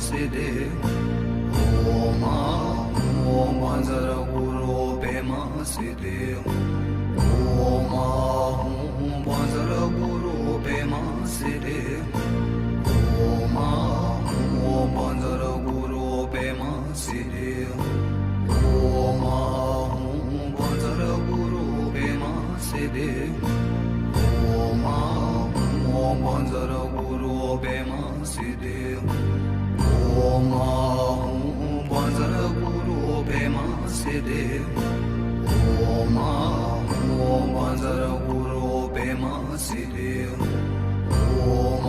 Siddhi Om Om Banzara Guru Pema Siddhi Om Banzara Guru Pema Siddhi Om Banzara Guru Pema Siddhi Om Banzara Guru Pema Siddhi Om Banzara Guru Pema Siddhi Om Banzara Guru Pema Siddhi Om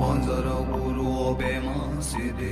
Banzara Guru Pema Siddhi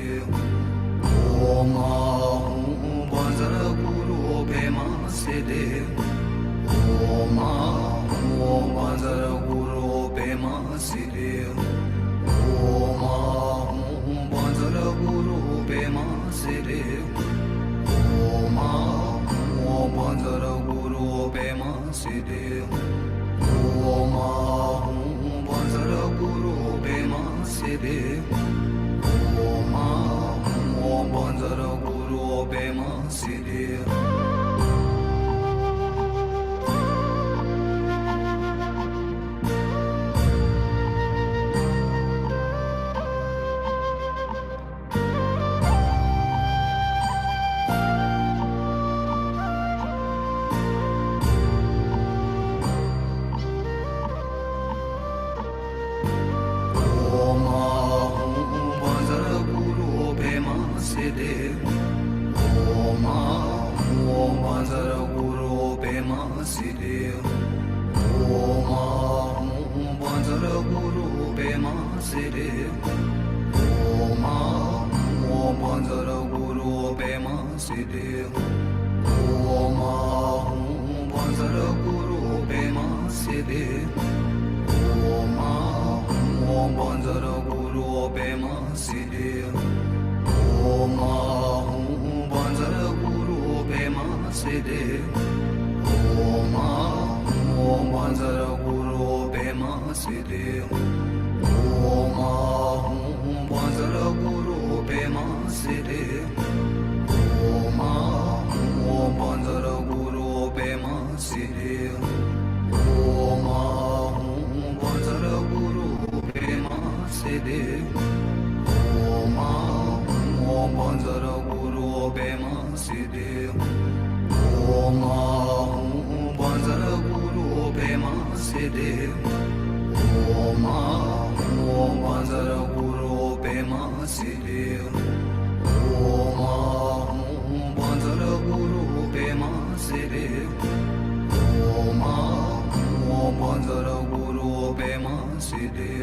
Om Banzara Guru Pema Siddhi Om Banzara Guru Pema Siddhi Om Banzara Guru Pema Siddhi Om Banzara Guru Pema Siddhi Siddhi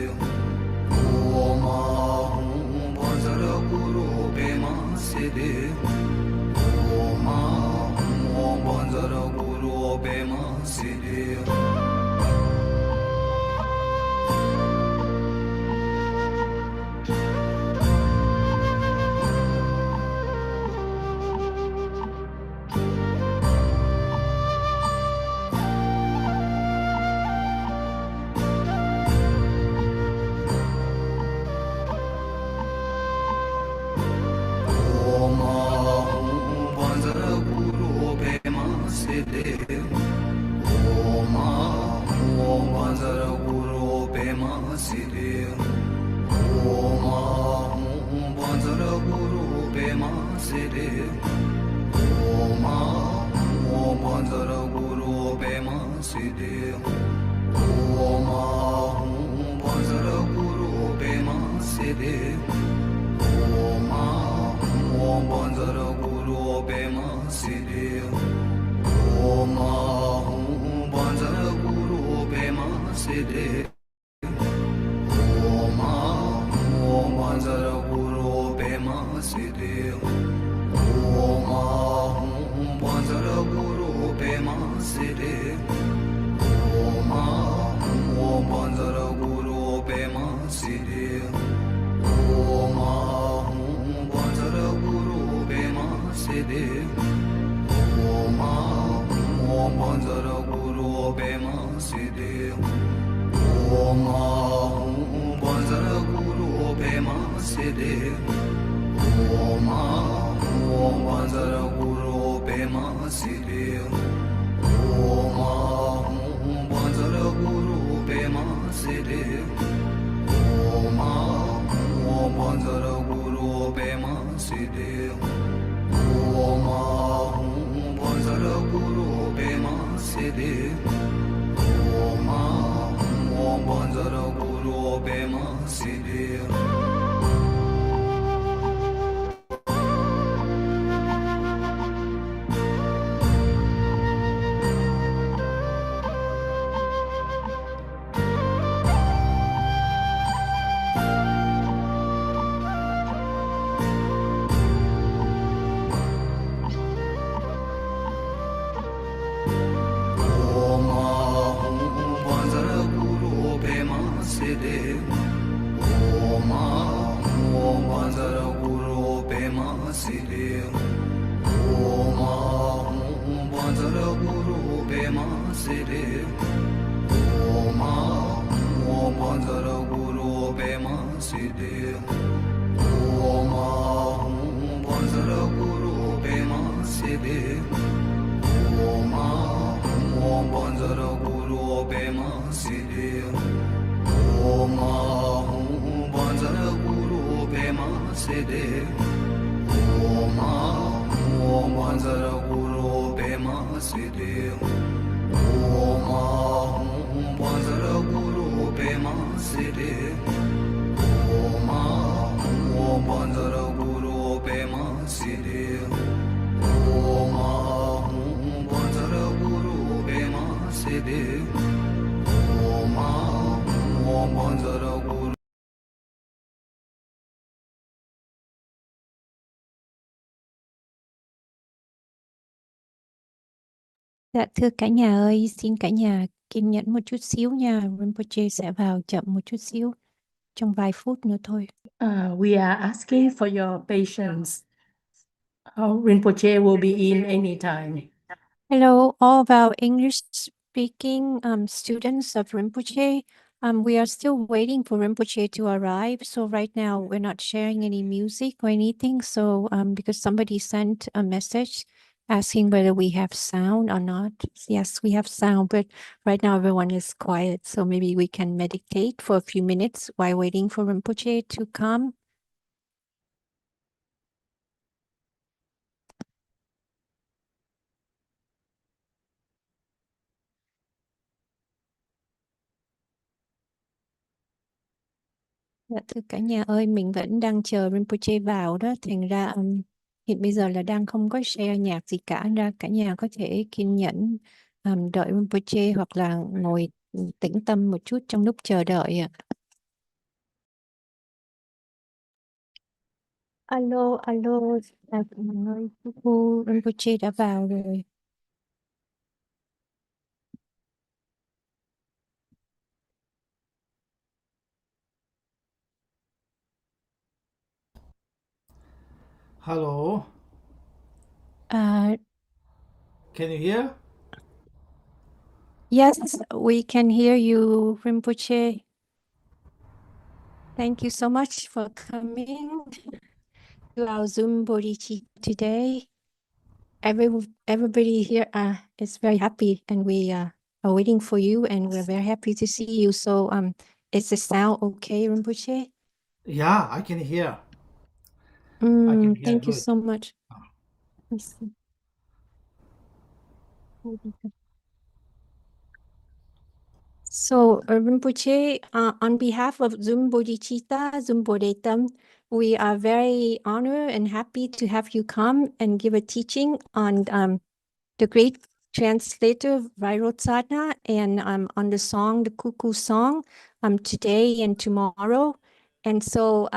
Dạ thưa cả nhà ơi, xin cả nhà kiên nhẫn một chút xíu nha. Rinpoche sẽ vào chậm một chút xíu, trong vài phút nữa thôi. We are asking for your patience. Rinpoche will be in anytime. Hello, all of our English-speaking students of Rinpoche. We are still waiting for Rinpoche to arrive. So right now we're not sharing any music or anything. So because somebody sent a message asking whether we have sound or not. Yes, we have sound, but right now everyone is quiet. So maybe we can meditate for a few minutes while waiting for Rinpoche to come. Dạ, thưa cả nhà ơi, mình vẫn đang chờ Rinpoche vào đó, thành ra hiện bây giờ là đang không có share nhạc gì cả, ra cả nhà có thể kiên nhẫn đợi Rinpoche hoặc là ngồi tĩnh tâm một chút trong lúc chờ đợi ạ. Alo, alo, cả nhà ơi, Cuckoo, Rinpoche đã vào rồi. Hello, Uh, can you hear? yes, we can hear you, Rinpoche. Thank you so much for coming to our Zoom Bodhicitta today. Everybody here is very happy, and we are waiting for you, and we're very happy to see you. So, is the sound okay, Rinpoche? Yeah, I can hear. I can hear Thank you good. so much. Let me see. So, Rinpoche, on behalf of Zoom Bodhicitta, Zoom Bodhitam, we are very honored and happy to have you come and give a teaching on the Great Translator Vairotsana and on the song, the Cuckoo song, today and tomorrow. And so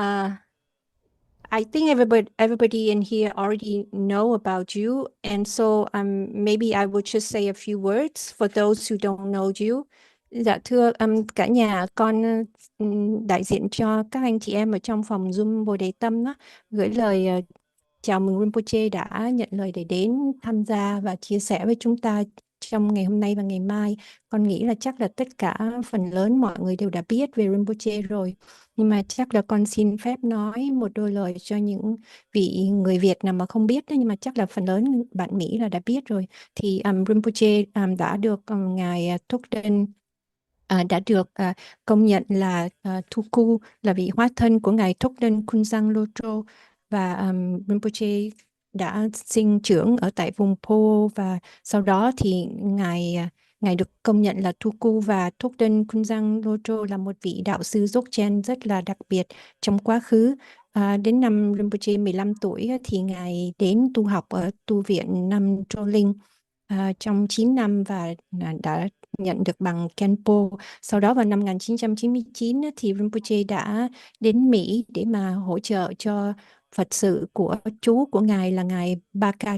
I think everybody in here already know about you. And so maybe I will just say a few words for those who don't know you. Dạ thưa cả nhà, con đại diện cho các anh chị em ở trong phòng Zoom Bồ Đề Tâm đó, gửi lời chào mừng Rinpoche đã nhận lời để đến tham gia và chia sẻ với chúng ta trong ngày hôm nay và ngày mai. Con nghĩ là chắc là tất cả phần lớn mọi người đều đã biết về Rinpoche rồi. Nhưng mà chắc là con xin phép nói một đôi lời cho những vị người Việt nào mà không biết đó, nhưng mà chắc là phần lớn bạn Mỹ là đã biết rồi. Thì Rinpoche đã được Ngài Thúc Đinh đã được công nhận là Tulku, là vị hóa thân của Ngài Thúc Đinh Khunsang Lotro, và Rinpoche đã sinh trưởng ở tại vùng Po, và sau đó thì Ngài được công nhận là Tulku, và Thúc Đinh Khunsang Lotro là một vị đạo sư Dzogchen rất là đặc biệt trong quá khứ. Đến năm Rinpoche 15 tuổi thì Ngài đến tu học ở tu viện Nam Trô Linh trong 9 năm và đã nhận được bằng Kenpo. Sau đó vào năm 1999 thì Rinpoche đã đến Mỹ để mà hỗ trợ cho Phật sự của chú của Ngài là Ngài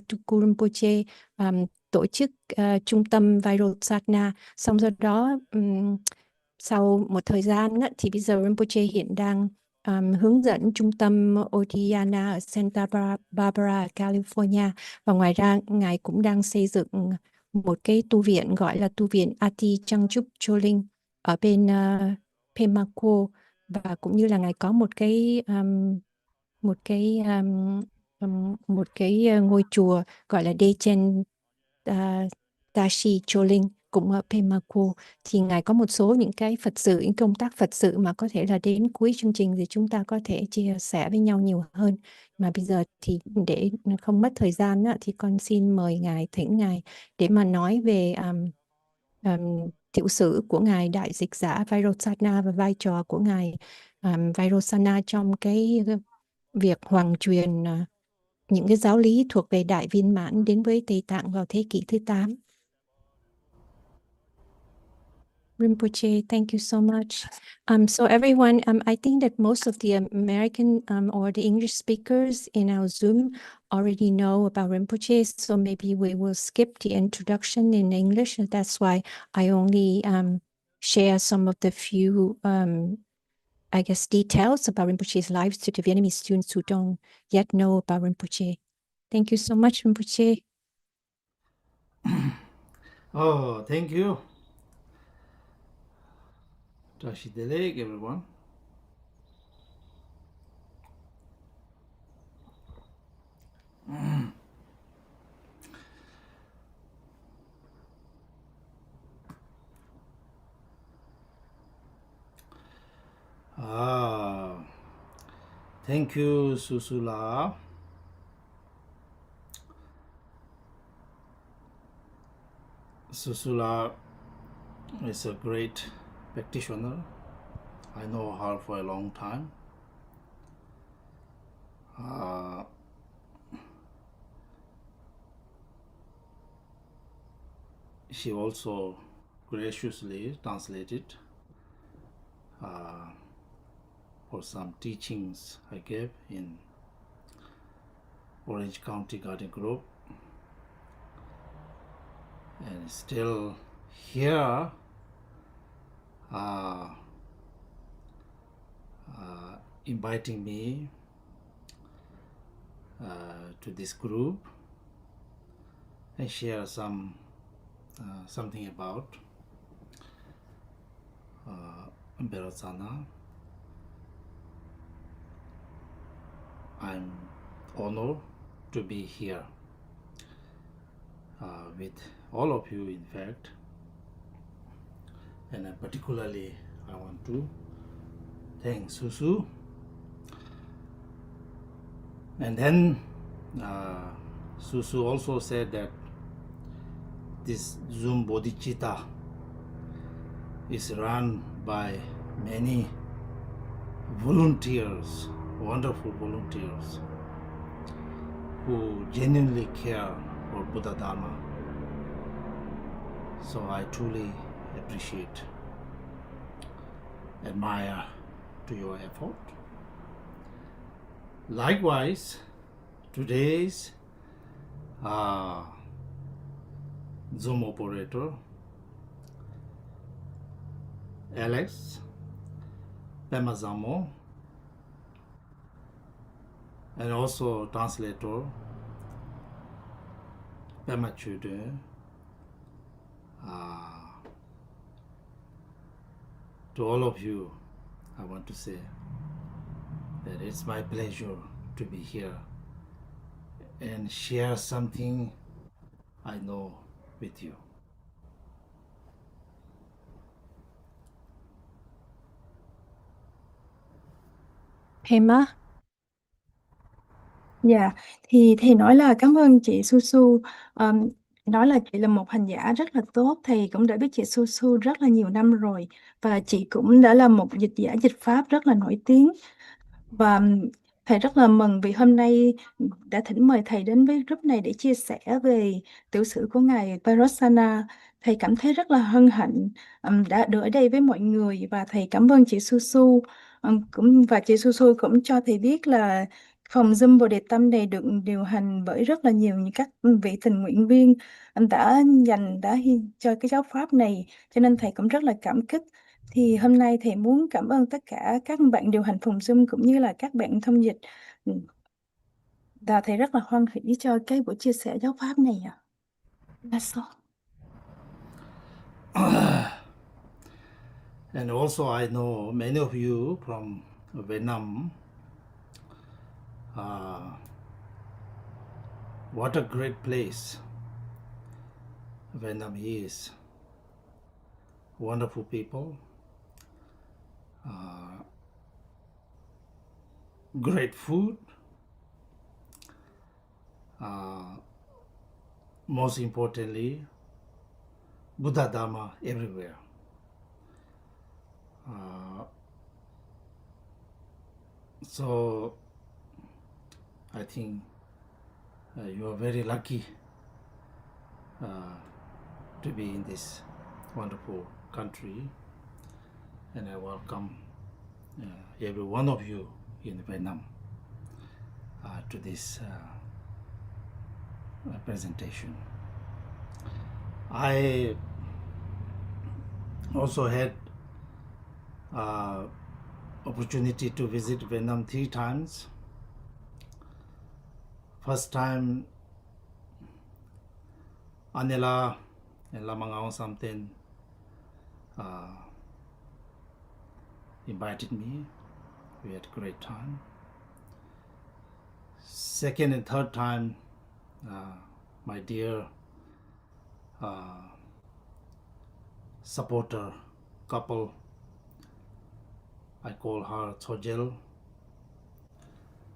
Tulku Rinpoche tổ chức trung tâm Vairotsana. Xong do đó sau một thời gian thì bây giờ Rinpoche hiện đang hướng dẫn trung tâm Odhyana ở Santa Barbara, California. Và ngoài ra Ngài cũng đang xây dựng một cái tu viện gọi là tu viện Ati Changchup Choling ở bên Pemako, và cũng như là Ngài có một cái ngôi chùa gọi là Dechen Tashi Choling cũng ở Pemako. Thì Ngài có một số những cái Phật sự, những công tác Phật sự mà có thể là đến cuối chương trình thì chúng ta có thể chia sẻ với nhau nhiều hơn. Mà bây giờ thì để không mất thời gian thì con xin mời Ngài, thỉnh Ngài để mà nói về tiểu sử của Ngài Đại Dịch Giả Vairotsana và vai trò của Ngài Vairotsana trong cái việc hoàng truyền những cái giáo lý thuộc về Đại Viên Mãn đến với Tây Tạng vào thế kỷ thứ 8. Rinpoche, thank you so much. So everyone, I think that most of the American or the English speakers in our Zoom already know about Rinpoche, so maybe we will skip the introduction in English, and that's why I only share some of the few, I guess, details about Rinpoche's lives to the Vietnamese students who don't yet know about Rinpoche. Thank you so much, Rinpoche. Oh, thank you. Tashi Deleg, everyone. Thank you, Susula. Susula is a great practitioner. I know her for a long time. She also graciously translated for some teachings I gave in Orange County Garden Group, and still here inviting me to this group and share something about Vairotsana. I'm honored to be here with all of you, in fact, and particularly I want to thank Susu. And then Susu also said that this Zoom Bodhicitta is run by many volunteers, wonderful volunteers who genuinely care for Buddha Dharma. So I truly appreciate, admire to your effort. Likewise, today's Zoom operator, Alex, Pemazamo, and also translator, Pemachude, to all of you, I want to say that it's my pleasure to be here and share something I know with you. Pema. Dạ, thì nói là cảm ơn chị Su. Nói là chị là một hành giả rất là tốt, thầy cũng đã biết chị Su rất là nhiều năm rồi, và chị cũng đã là một dịch giả dịch pháp rất là nổi tiếng. Và thầy rất là mừng vì hôm nay đã thỉnh mời thầy đến với group này để chia sẻ về tiểu sử của Ngài Vairotsana. Thầy cảm thấy rất là hân hạnh đã được ở đây với mọi người, và thầy cảm ơn chị Su. Và chị Su cũng cho thầy biết là phòng Zoom Bồ Đề Tâm này được điều hành bởi rất là nhiều những các vị tình nguyện viên đã cho cái giáo pháp này, cho nên thầy cũng rất là cảm kích. Thì hôm nay thầy muốn cảm ơn tất cả các bạn điều hành phòng Zoom cũng như là các bạn thông dịch. Và thầy rất là hoan hỷ cho cái buổi chia sẻ giáo pháp này ạ. That's all. And also I know many of you from Vietnam. What a great place Vietnam is. Wonderful people, great food, most importantly, Buddha Dharma everywhere. So I think you are very lucky to be in this wonderful country, and I welcome every one of you in Vietnam to this presentation. I also had opportunity to visit Vietnam 3 times. First time, Anela and Lamangao something invited me. We had a great time. Second and third time, my dear supporter couple, I call her Chojel,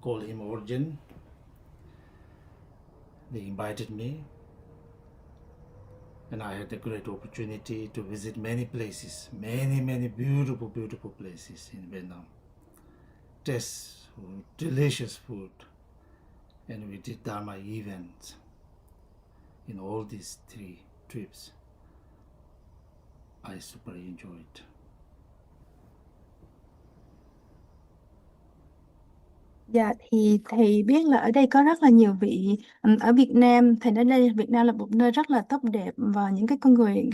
call him Origin. They invited me, and I had a great opportunity to visit many places, many beautiful places in Vietnam. Taste food, delicious food, and we did Dharma events in all these 3 trips. I super enjoyed. Dạ, thì thầy biết là ở đây có rất là nhiều vị ở Việt Nam. Thầy nói đây Việt Nam là một nơi rất là tốt đẹp, và những cái con người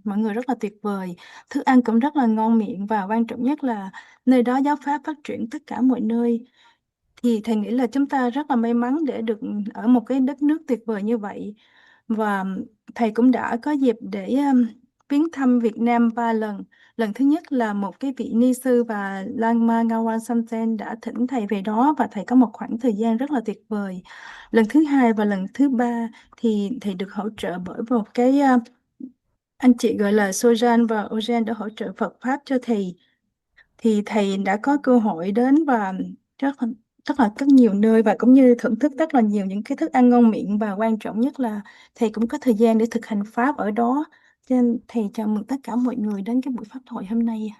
mọi người rất là tuyệt vời. Thức ăn cũng rất là ngon miệng, và quan trọng nhất là nơi đó giáo pháp phát triển tất cả mọi nơi. Thì thầy nghĩ là chúng ta rất là may mắn để được ở một cái đất nước tuyệt vời như vậy. Và thầy cũng đã có dịp để viếng thăm Việt Nam 3 lần. Lần thứ nhất là một cái vị ni sư và Lama Ngawan Samten đã thỉnh thầy về đó và thầy có một khoảng thời gian rất là tuyệt vời. Lần thứ hai và lần thứ ba thì thầy được hỗ trợ bởi một cái anh chị gọi là Sojan và Ojen đã hỗ trợ Phật Pháp cho thầy. Thì thầy đã có cơ hội đến và rất nhiều nơi và cũng như thưởng thức rất là nhiều những cái thức ăn ngon miệng, và quan trọng nhất là thầy cũng có thời gian để thực hành Pháp ở đó. Cho nên thầy chào mừng tất cả mọi người đến cái buổi Pháp thoại hôm nay.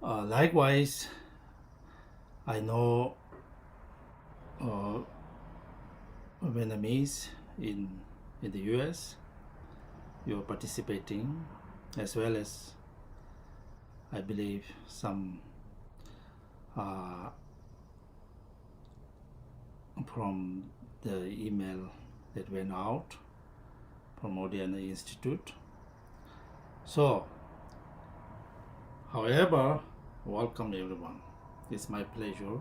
Likewise, I know Vietnamese in the US. You're participating, as well as I believe some from the email that went out from Odeana Institute. So, however, welcome everyone. It's my pleasure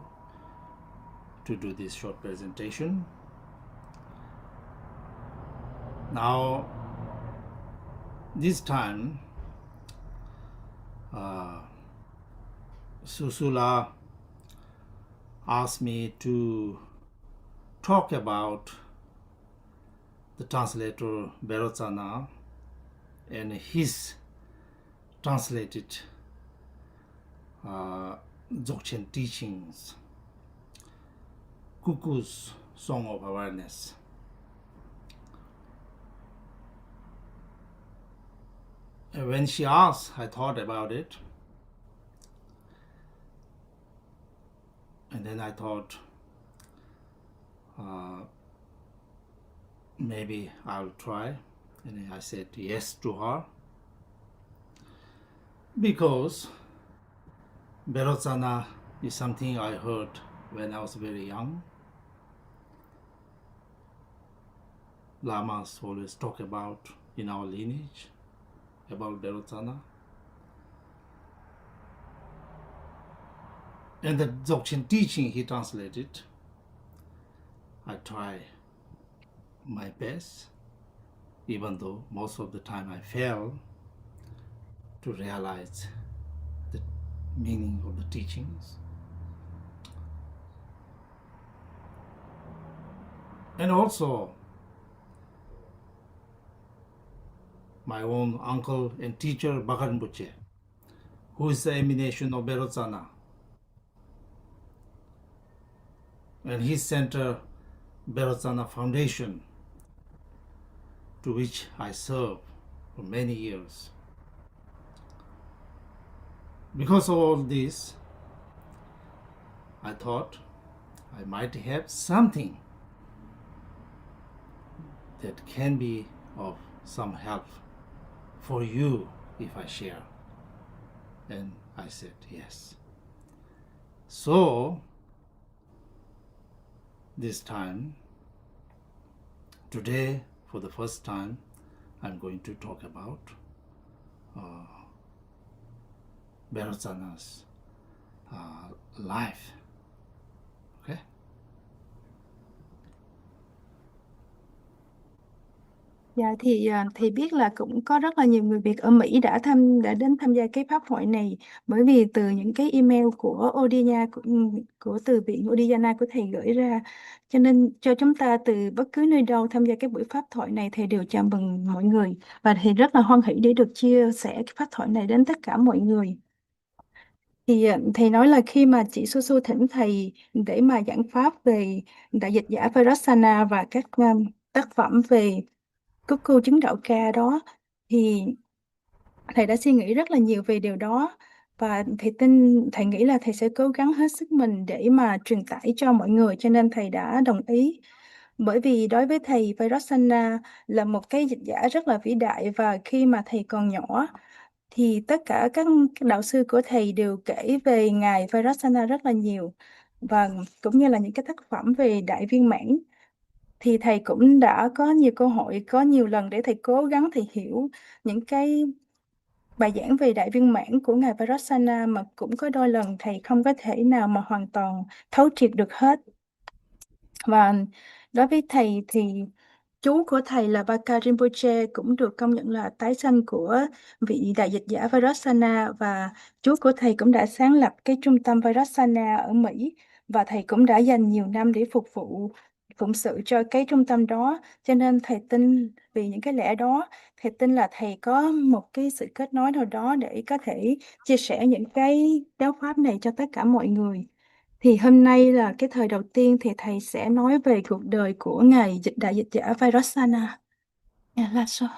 to do this short presentation. Now, this time, Susula asked me to talk about the translator Vairotsana and his translated Dzogchen teachings, Cuckoo's Song of Awareness. And when she asked, I thought about it. And then I thought, maybe I'll try. And I said yes to her. Because Vairotsana is something I heard when I was very young. Lamas always talk about in our lineage about Vairotsana. And the Dzogchen teaching he translated, I try my best, even though most of the time I fail to realize the meaning of the teachings. And also, my own uncle and teacher, Bhagat Rinpoche, who is the emanation of Vairotsana, and his center, Vairotsana Foundation, to which I served for many years. Because of all this, I thought I might have something that can be of some help for you if I share. And I said yes. So, this time, today, for the first time, I'm going to talk about Vairotsana's life. Okay? Dạ thì biết là cũng có rất là nhiều người Việt ở Mỹ đã đến tham gia cái pháp hội này, bởi vì từ những cái email của Odeana của từ viện Odeana của thầy gửi ra, cho nên cho chúng ta từ bất cứ nơi đâu tham gia cái buổi pháp thoại này, thầy đều chào mừng mọi người và thầy rất là hoan hỉ để được chia sẻ cái pháp thoại này đến tất cả mọi người. Thì thầy nói là khi mà chị Su thỉnh thầy để mà giảng pháp về Đại Dịch Giả Vairotsana và các tác phẩm về CúcCu chứng đạo ca đó, thì thầy đã suy nghĩ rất là nhiều về điều đó, và thầy nghĩ là thầy sẽ cố gắng hết sức mình để mà truyền tải cho mọi người, cho nên thầy đã đồng ý. Bởi vì đối với thầy, Vairotsana là một cái dịch giả rất là vĩ đại, và khi mà thầy còn nhỏ thì tất cả các đạo sư của thầy đều kể về Ngài Vairotsana rất là nhiều, và cũng như là những cái tác phẩm về Đại Viên Mãn. Thì thầy cũng đã có nhiều cơ hội, có nhiều lần để thầy cố gắng thầy hiểu những cái bài giảng về Đại Viên Mãn của Ngài Vairotsana mà cũng có đôi lần thầy không có thể nào mà hoàn toàn thấu triệt được hết. Và đối với thầy thì chú của thầy là Baka Rinpoche cũng được công nhận là tái sanh của vị Đại Dịch Giả Vairotsana, và chú của thầy cũng đã sáng lập cái trung tâm Vairotsana ở Mỹ, và thầy cũng đã dành nhiều năm để phụng sự cho cái trung tâm đó. Cho nên thầy tin vì những cái lẽ đó, thầy tin là thầy có một cái sự kết nối nào đó để có thể chia sẻ những cái giáo pháp này cho tất cả mọi người. Thì hôm nay là cái thời đầu tiên thì thầy sẽ nói về cuộc đời của Ngài Đại Dịch Giả Vairotsana. Dạ, là sao?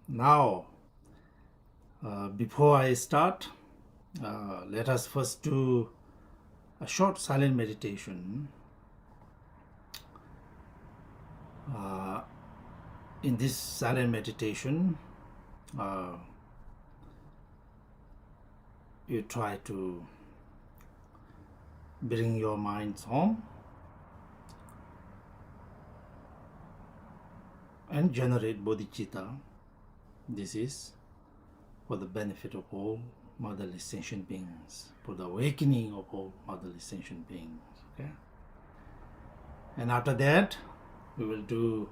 Now, before I start, let us first do a short silent meditation. In this silent meditation, you try to bring your minds home and generate bodhicitta. This is for the benefit of all motherly sentient beings, for the awakening of all motherly sentient beings. Okay? And after that, we will do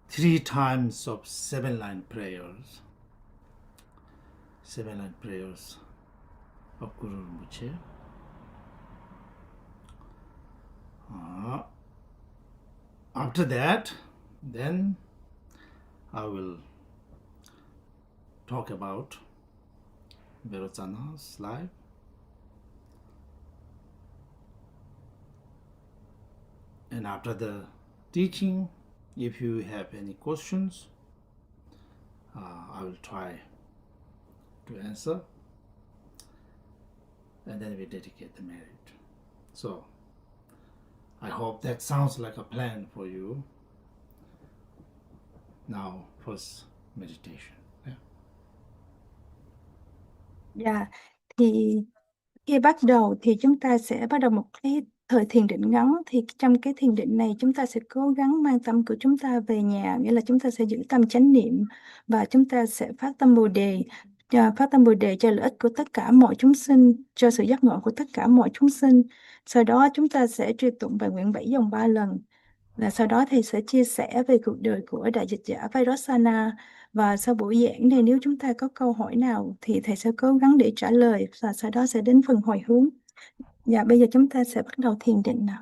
3 times of 7-line prayers. 7-line prayers of Guru Rinpoche. After that, then I will talk about Vairotsana's life. And after the teaching, if you have any questions, I will try to answer, and then we dedicate the merit. So, I hope that sounds like a plan for you. Now, first meditation. Yeah. Dạ, thì khi bắt đầu thì chúng ta sẽ bắt đầu một cái thời thiền định ngắn. Thì trong cái thiền định này chúng ta sẽ cố gắng mang tâm của chúng ta về nhà, nghĩa là chúng ta sẽ giữ tâm chánh niệm và chúng ta sẽ phát tâm Bồ đề, cho lợi ích của tất cả mọi chúng sinh, cho sự giác ngộ của tất cả mọi chúng sinh. Sau đó chúng ta sẽ truy tụng bài nguyện 7 dòng 3 lần. Và sau đó thầy sẽ chia sẻ về cuộc đời của Đại Dịch Giả Vairotsana. Và sau buổi giảng này, nếu chúng ta có câu hỏi nào thì thầy sẽ cố gắng để trả lời, và sau đó sẽ đến phần hồi hướng. Dạ, bây giờ chúng ta sẽ bắt đầu thiền định nào.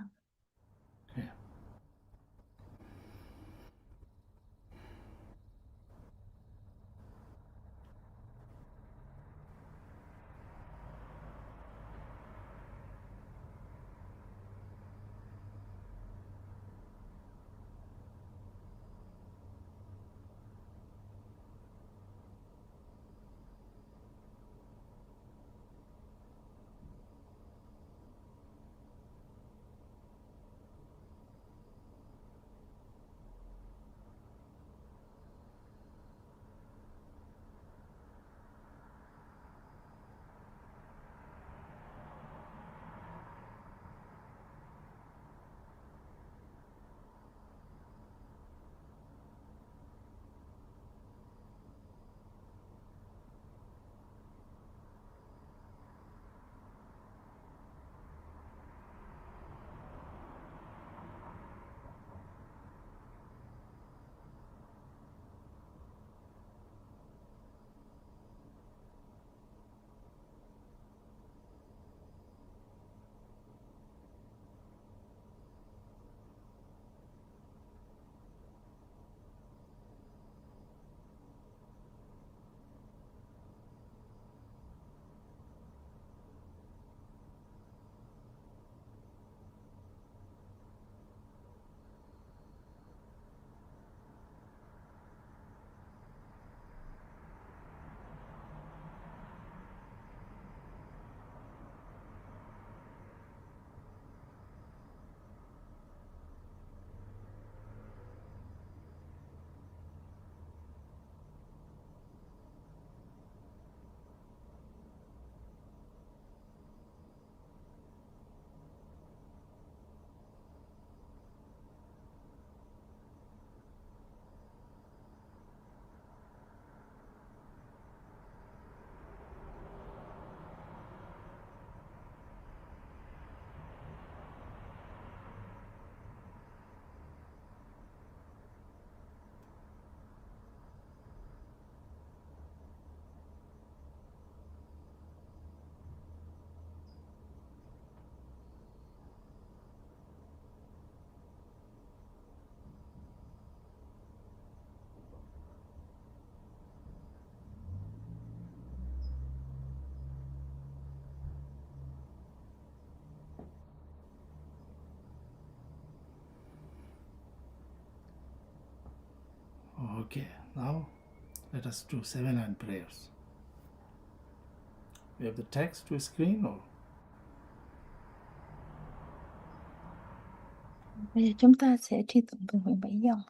Okay, now let us do 7 line prayers. We have the text to screen or? Bây giờ chúng ta sẽ tri tụng từng nguyện 7 dòng.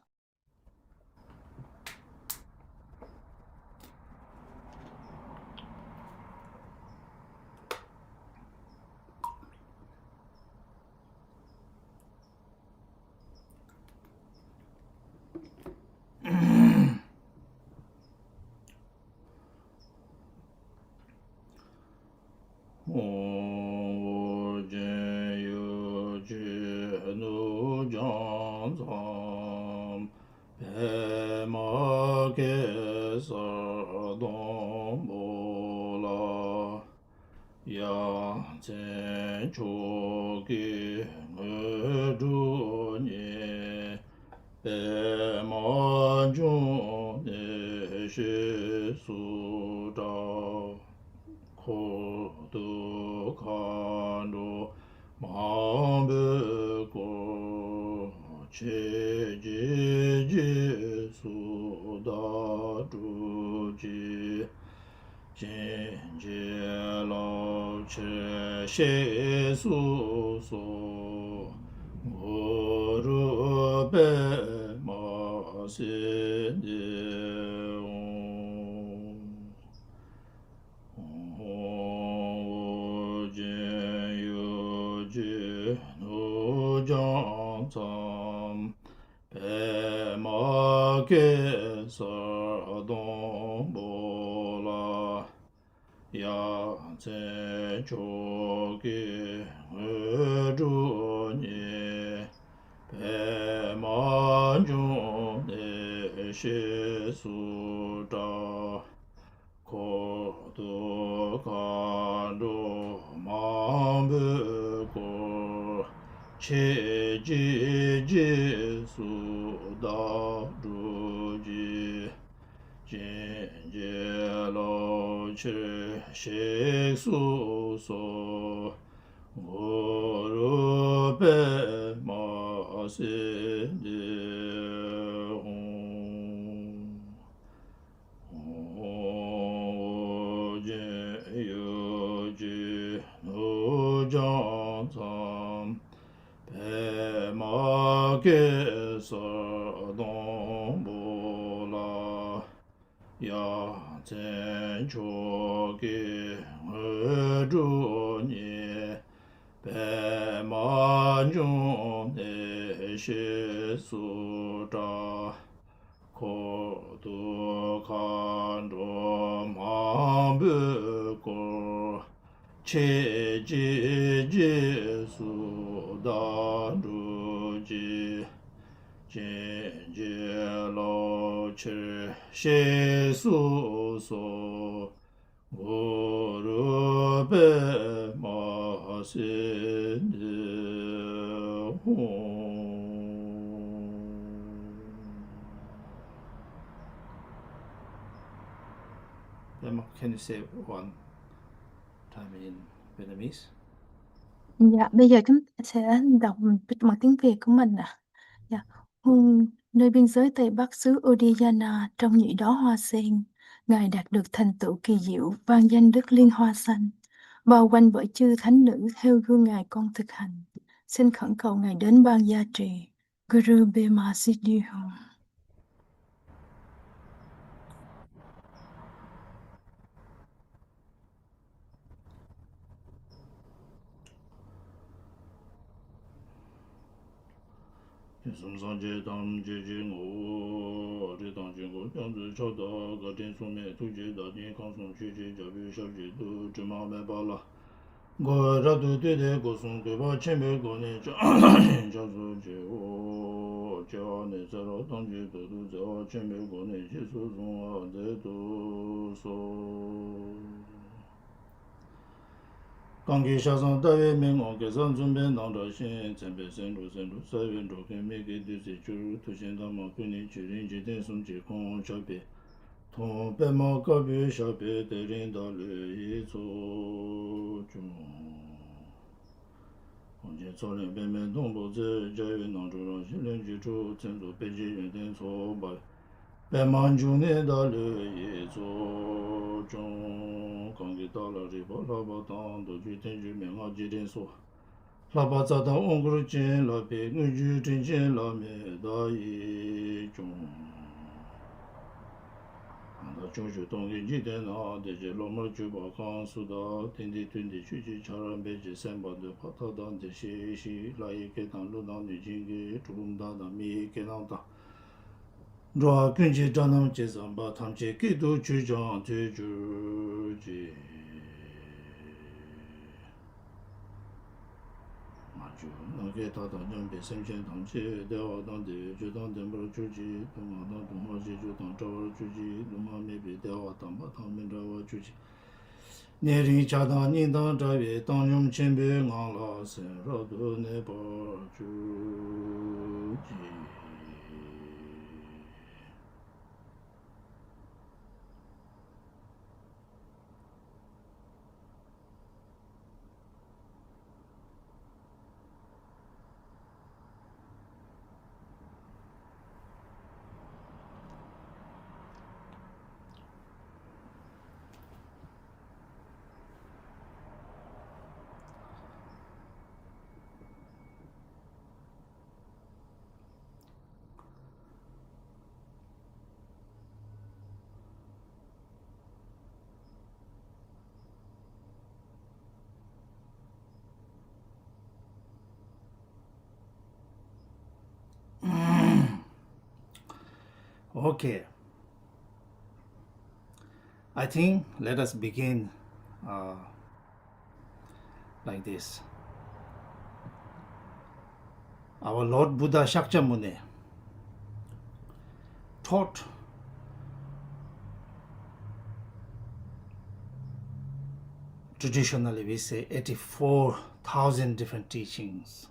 Can you say one time in Vietnamese? Dạ, bây giờ chúng ta sẽ đọc bằng tiếng Việt của mình ạ. Dạ. Nơi biên giới Tây Bắc xứ Odiyana trong nhị đó hoa sen, Ngài đạt được thành tựu kỳ diệu vang danh Đức Liên Hoa Sanh, bao quanh bởi chư thánh nữ theo gương Ngài con thực hành. Xin khẩn cầu Ngài đến ban gia trì. Guru Bema Siddhu. Kangi shasan tawe mengo kesan zumbe nangda shen tsempe senru sawen roken meke duse churu tushen dama kuni chirin jiten sun chi kong shape tong pe ma kabe shape terin dale yi so chung Kongje tsolen pe men tongbo ze jawe nangzhu rang shilen ji chu tsenzo pe ji yun ten so bai 배만중에 달려 예조 좀 관계 달라리 바라바당 도주된 주명아 지린소 라바자다 옹그르진 라베 누주진진 라메 다이 좀 나 조주 동기 지대나 대제 로마 주바 강수다 텐디 텐디 주지 차람 베지 셈바드 파타단 대시시 라이케 단루단 니징게 두lum다다 미케 나다 로아 근지 자남 제삼바 탐제 기도 주장 제주지 마주 나게 다다 년배 생전 당제 대화단데 주단dem으로 주지 동아단 동아지 주단 저월 주지 동아메비 대화단 바탕면자와 주지 내리 자단 인단 자베 당용 쳔베 나라세 로도 네버 주지 Okay, I think let us begin like this. Our Lord Buddha Shakyamuni taught traditionally we say 84,000 different teachings.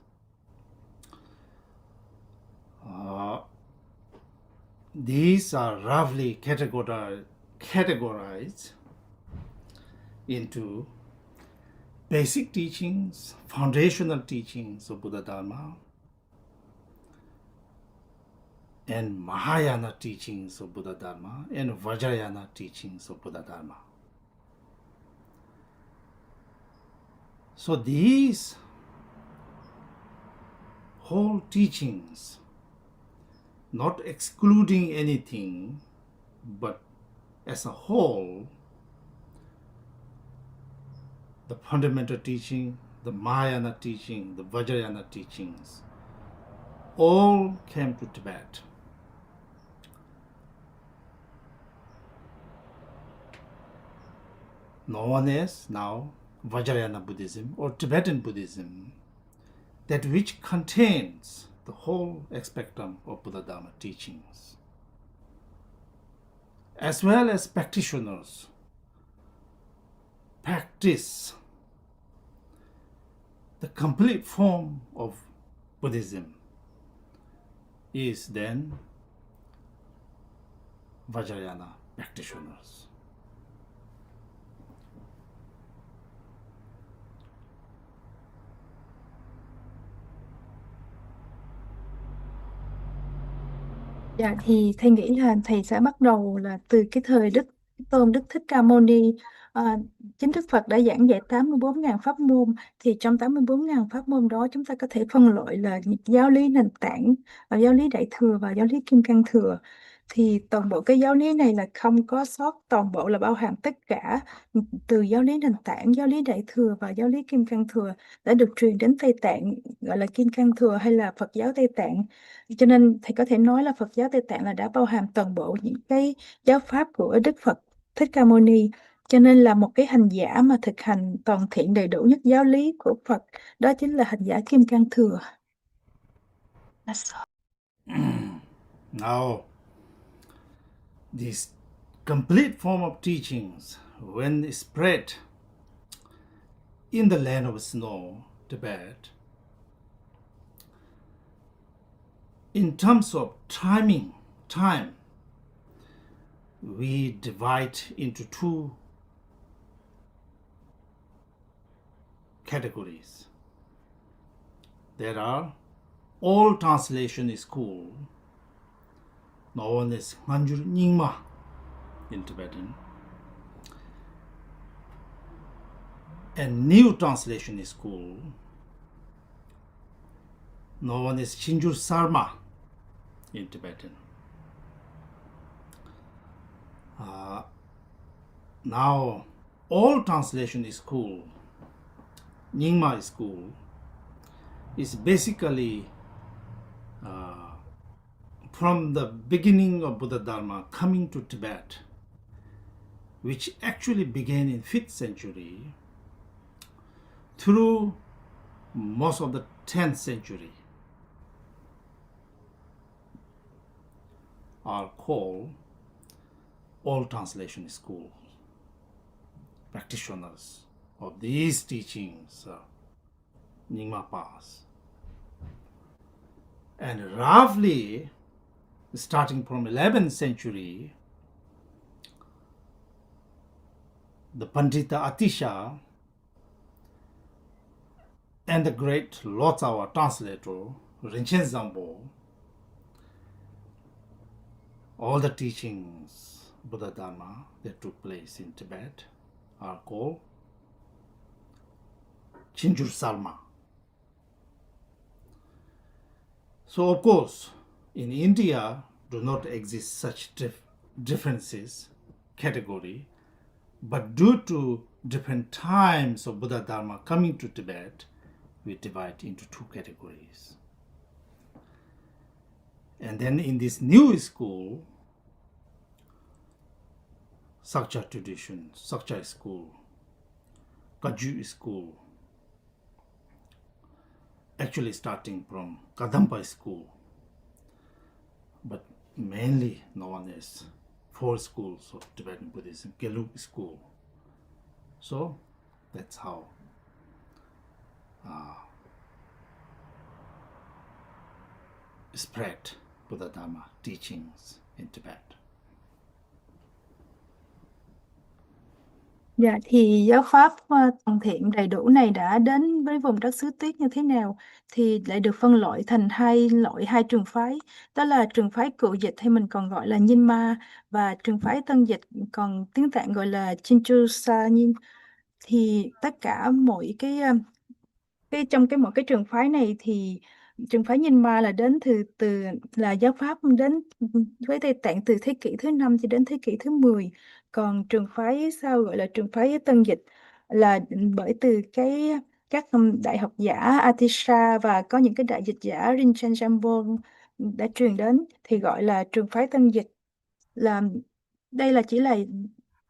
These are roughly categorized into basic teachings, foundational teachings of Buddha Dharma, and Mahayana teachings of Buddha Dharma, and Vajrayana teachings of Buddha Dharma. So these whole teachings, not excluding anything, but as a whole, the fundamental teaching, the Mahayana teaching, the Vajrayana teachings, all came to Tibet. Known as now Vajrayana Buddhism or Tibetan Buddhism, that which contains the whole spectrum of Buddha Dharma teachings, as well as practitioners practice the complete form of Buddhism, is then Vajrayana practitioners. Dạ thì thầy nghĩ là thầy sẽ bắt đầu là từ cái thời Đức Tôn Đức Thích Ca Mâu Ni. Chính Đức Phật đã giảng dạy 84.000 pháp môn, thì trong 84.000 pháp môn đó chúng ta có thể phân loại là giáo lý nền tảng, giáo lý đại thừa và giáo lý kim cang thừa. Thì toàn bộ cái giáo lý này là không có sót, toàn bộ là bao hàm tất cả, từ giáo lý nền tảng, giáo lý đại thừa và giáo lý kim cang thừa đã được truyền đến Tây Tạng, gọi là kim cang thừa hay là Phật giáo Tây Tạng. Cho nên thầy có thể nói là Phật giáo Tây Tạng là đã bao hàm toàn bộ những cái giáo pháp của Đức Phật Thích Ca Mâu Ni. Cho nên là một cái hành giả mà thực hành toàn thiện đầy đủ nhất giáo lý của Phật, đó chính là hành giả kim cang thừa. Now, this complete form of teachings, when spread in the land of snow, Tibet, in terms of time, we divide into two categories. There are all translation is cool, known as Nganjur Nyingma in Tibetan. And new translation school known as Chinjur Sarma in Tibetan. Now, all translation school, Nyingma school, is basically from the beginning of Buddha Dharma coming to Tibet, which actually began in 5th century through most of the 10th century, are called all translation schools. Practitioners of these teachings, Nyingma paths. And roughly, starting from 11th century, the Pandita Atisha and the great Lotsawa translator, Rinchen Zambo, all the teachings, Buddha Dharma, that took place in Tibet are called Chinjur Sarma. So of course, in India do not exist such differences, category, but due to different times of Buddha Dharma coming to Tibet, we divide into 2 categories. And then in this new school, Sakcha tradition, Sakcha school, Kaju school, actually starting from Kadampa school, but mainly known as 4 schools of Tibetan Buddhism, Gelug school. So that's how spread Buddha Dharma teachings in Tibet. Dạ, thì giáo pháp toàn thiện đầy đủ này đã đến với vùng đất xứ Tuyết như thế nào thì lại được phân loại thành hai trường phái, đó là trường phái cựu dịch hay mình còn gọi là Nhiên Ma, và trường phái tân dịch còn tiếng Tạng gọi là Chinchu Sa Nhiên. Thì tất cả mỗi trong mỗi cái trường phái này thì trường phái Nhiên Ma là đến từ là giáo pháp đến với Tây Tạng từ thế kỷ thứ 5 cho đến thế kỷ thứ 10. Còn trường phái sau gọi là trường phái tân dịch là bởi từ các đại học giả Atisha và có những cái đại dịch giả Rinchen Jambon đã truyền đến thì gọi là trường phái tân dịch. Đây là chỉ là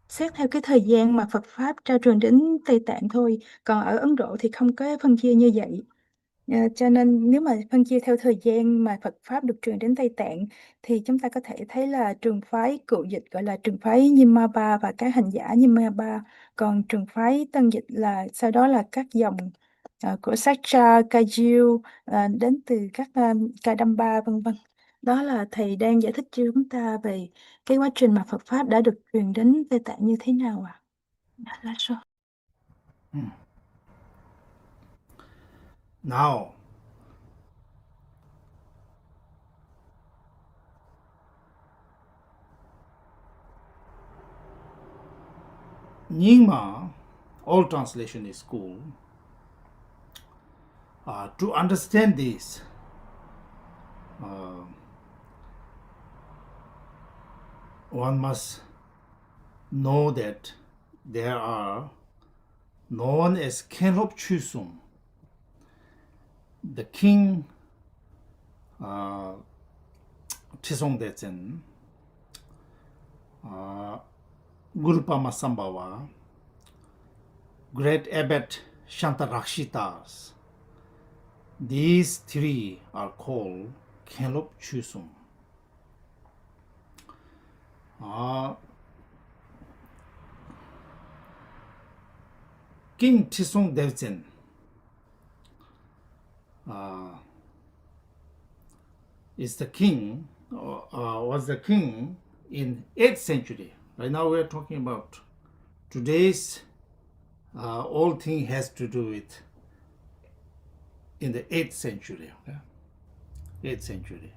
xét theo cái thời gian mà Phật Pháp trao truyền đến Tây Tạng thôi, còn ở Ấn Độ thì không có phân chia như vậy. Cho nên nếu mà phân chia theo thời gian mà Phật Pháp được truyền đến Tây Tạng thì chúng ta có thể thấy là trường phái cựu dịch gọi là trường phái Nyingma Ba và các hành giả Nyingma Ba, còn trường phái tân dịch là sau đó là các dòng của Sakcha, Kagyu đến từ các Kadamba vân vân. Đó là thầy đang giải thích cho chúng ta về cái quá trình mà Phật Pháp đã được truyền đến Tây Tạng như thế nào ạ? Là sao? Now, Nyingma, all translation is school. To understand this, one must know that there are known as Ken of Chusum, the king Trisong Detsen, Gurupama Sambhava, great abbot Shantarakshitas. These 3 are called Kenlop Chusum. King Trisong Detsen is the king, was the king in 8th century. Right now we are talking about today's all thing has to do with in the 8th century. Okay? 8th century.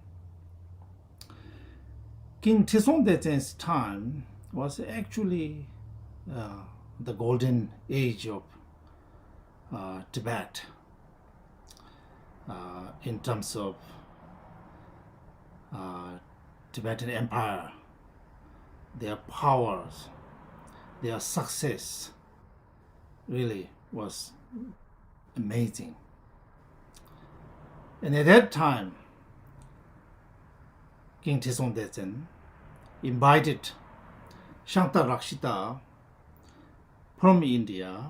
King Trisong Detsen's time was actually the golden age of Tibet in terms of Tibetan Empire, their powers, their success really was amazing. And at that time, King Trisong Detsen invited Shantarakshita from India,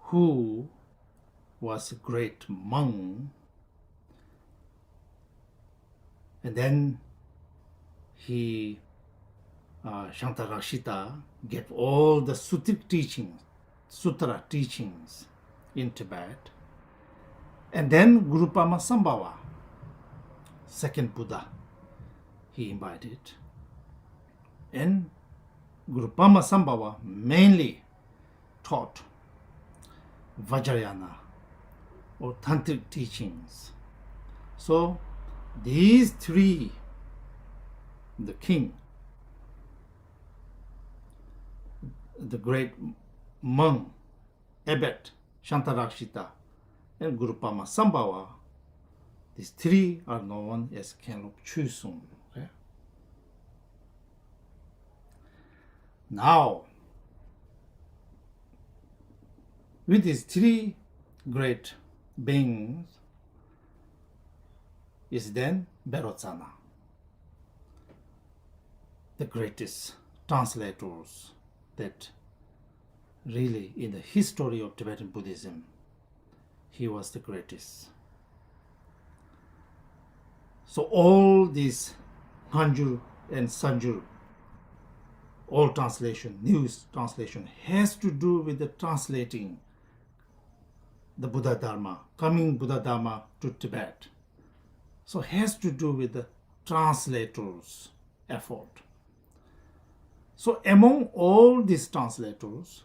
who was a great monk, and then Shantarakshita gave all the sutra teachings in Tibet, and then Guru Pamasambhava, second Buddha, he invited, and Guru Pamasambhava mainly taught Vajrayana or tantric teachings. So these three, the king, the great monk, abbot Shantarakshita, and Guru Pamasambhava, these three are known as Kenlop Chusung. Okay? Now, with these three great beings is then Vairotsana, the greatest translators that really in the history of Tibetan Buddhism, he was the greatest. So all these Hanjur and Sanjur, all translation, new translation, has to do with the translating the Buddha Dharma, coming Buddha Dharma to Tibet. So has to do with the translators' effort. So among all these translators,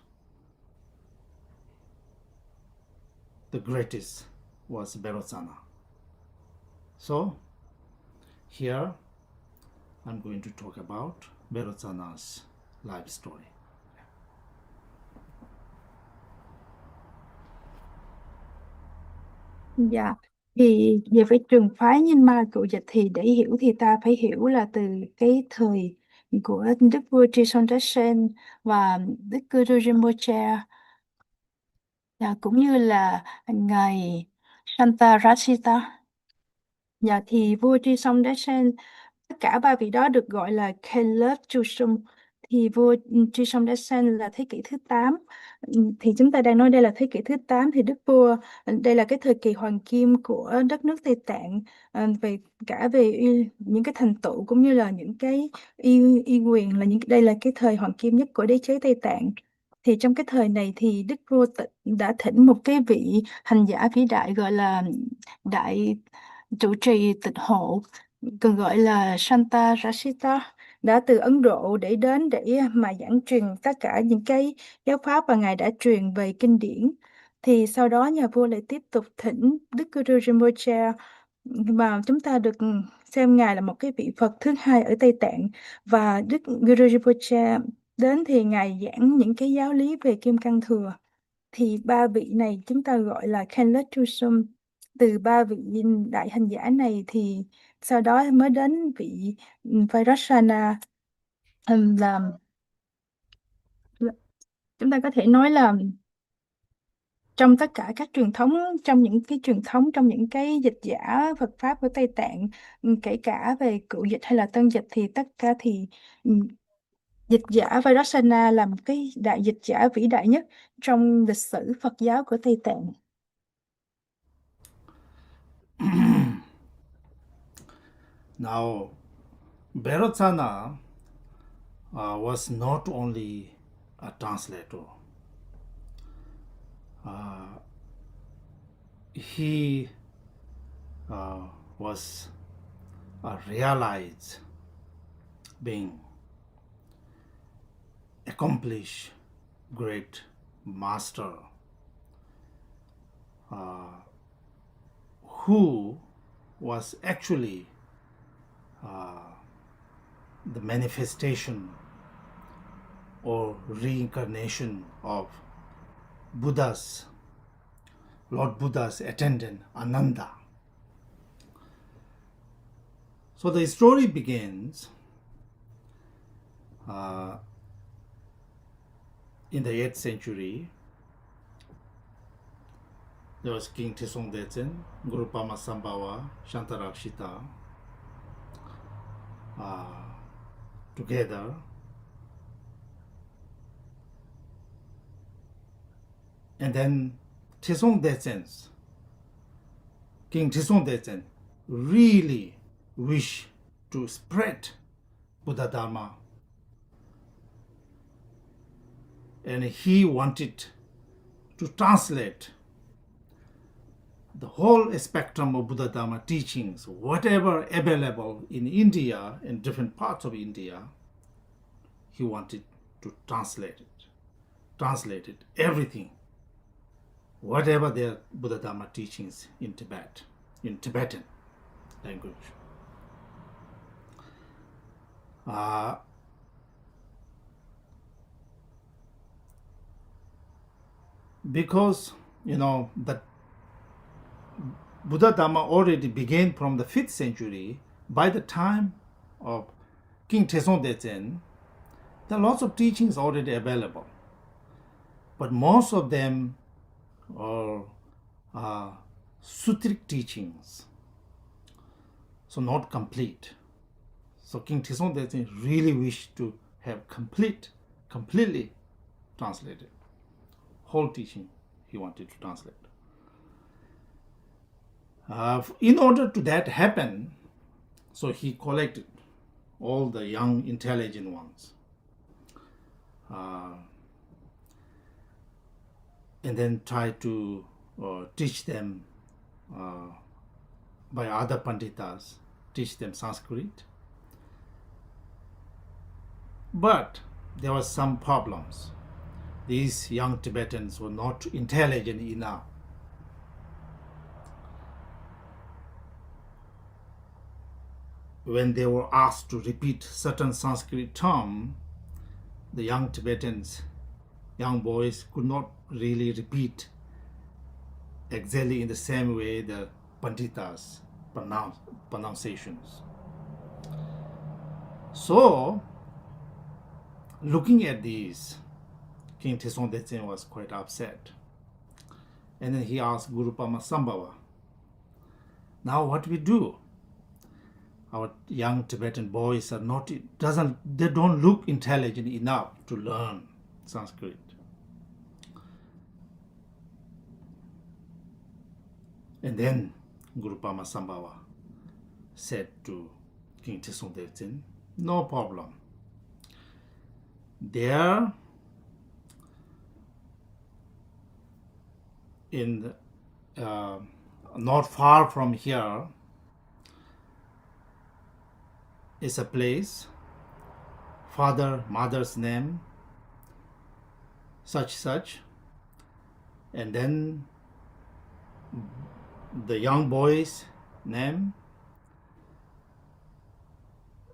the greatest was Vairotsana. So here I'm going to talk about Vairotsana's life story. Dạ, thì về với trường phái Nhiên Ma Cựu Dịch thì để hiểu thì ta phải hiểu là từ cái thời của Đức vua Trisong Detsen và Đức Guru Rinpoche, cũng như là Ngài Shantarakshita. Dạ, thì vua Trisong Detsen, tất cả ba vị đó được gọi là Kenlop Chusung. Thì vua Trisong Detsen là thế kỷ thứ 8. Thì chúng ta đang nói đây là thế kỷ thứ 8, thì đức vua, đây là cái thời kỳ hoàng kim của đất nước Tây Tạng, về những cái thành tựu cũng như là những cái uy quyền, đây là cái thời hoàng kim nhất của đế chế Tây Tạng. Thì trong cái thời này thì đức vua đã thỉnh một cái vị hành giả vĩ đại gọi là đại trụ trì tịnh hộ, còn gọi là Shantarakshita, đã từ Ấn Độ để đến để mà giảng truyền tất cả những cái giáo pháp mà Ngài đã truyền về kinh điển. Thì sau đó nhà vua lại tiếp tục thỉnh Đức Guru Rinpoche, và chúng ta được xem Ngài là một cái vị Phật thứ hai ở Tây Tạng. Và Đức Guru Rinpoche đến thì Ngài giảng những cái giáo lý về Kim Cang Thừa. Thì ba vị này chúng ta gọi là Kenlop Chusung. Từ ba vị đại hành giả này thì sau đó mới đến vị Vairotsana, là chúng ta có thể nói là trong tất cả các truyền thống, trong những cái dịch giả Phật pháp của Tây Tạng, kể cả về cựu dịch hay là tân dịch, thì tất cả thì dịch giả Vairotsana là một cái đại dịch giả vĩ đại nhất trong lịch sử Phật giáo của Tây Tạng. Now, Vairotsana was not only a translator. He was a realized being, accomplished great master, who was actually the manifestation or reincarnation of Buddha's, Lord Buddha's attendant Ananda. So the story begins in the 8th century. There was King Trisong Detsen, Guru Pamasambhava, Shantarakshita together. And then Trisong Detsen, King Trisong Detsen, really wished to spread Buddha Dharma. And he wanted to translate the whole spectrum of Buddha Dharma teachings, whatever available in India and different parts of India. He wanted to translate it, everything, whatever their Buddha Dharma teachings in Tibet, in Tibetan language. Because, that Buddha Dharma already began from the 5th century. By the time of King Trisong Detsen, there are lots of teachings already available. But most of them are sutric teachings, so not complete. So King Trisong Detsen really wished to have completely translated. Whole teaching he wanted to translate. In order to that happen, so he collected all the young, intelligent ones, and then tried to teach them by other panditas, teach them Sanskrit. But there were some problems. These young Tibetans were not intelligent enough. When they were asked to repeat certain Sanskrit term, the young Tibetans, young boys, could not really repeat exactly in the same way the Panditas pronunciations. So, looking at these, King Trisong Detsen was quite upset. And then he asked Guru Pamasambhava, now what we do? Our young Tibetan boys are they don't look intelligent enough to learn Sanskrit. And then Guru Pamasambhava said to King Trisong Detsen, no problem. There in not far from here is a place, father, mother's name, such, and then the young boy's name.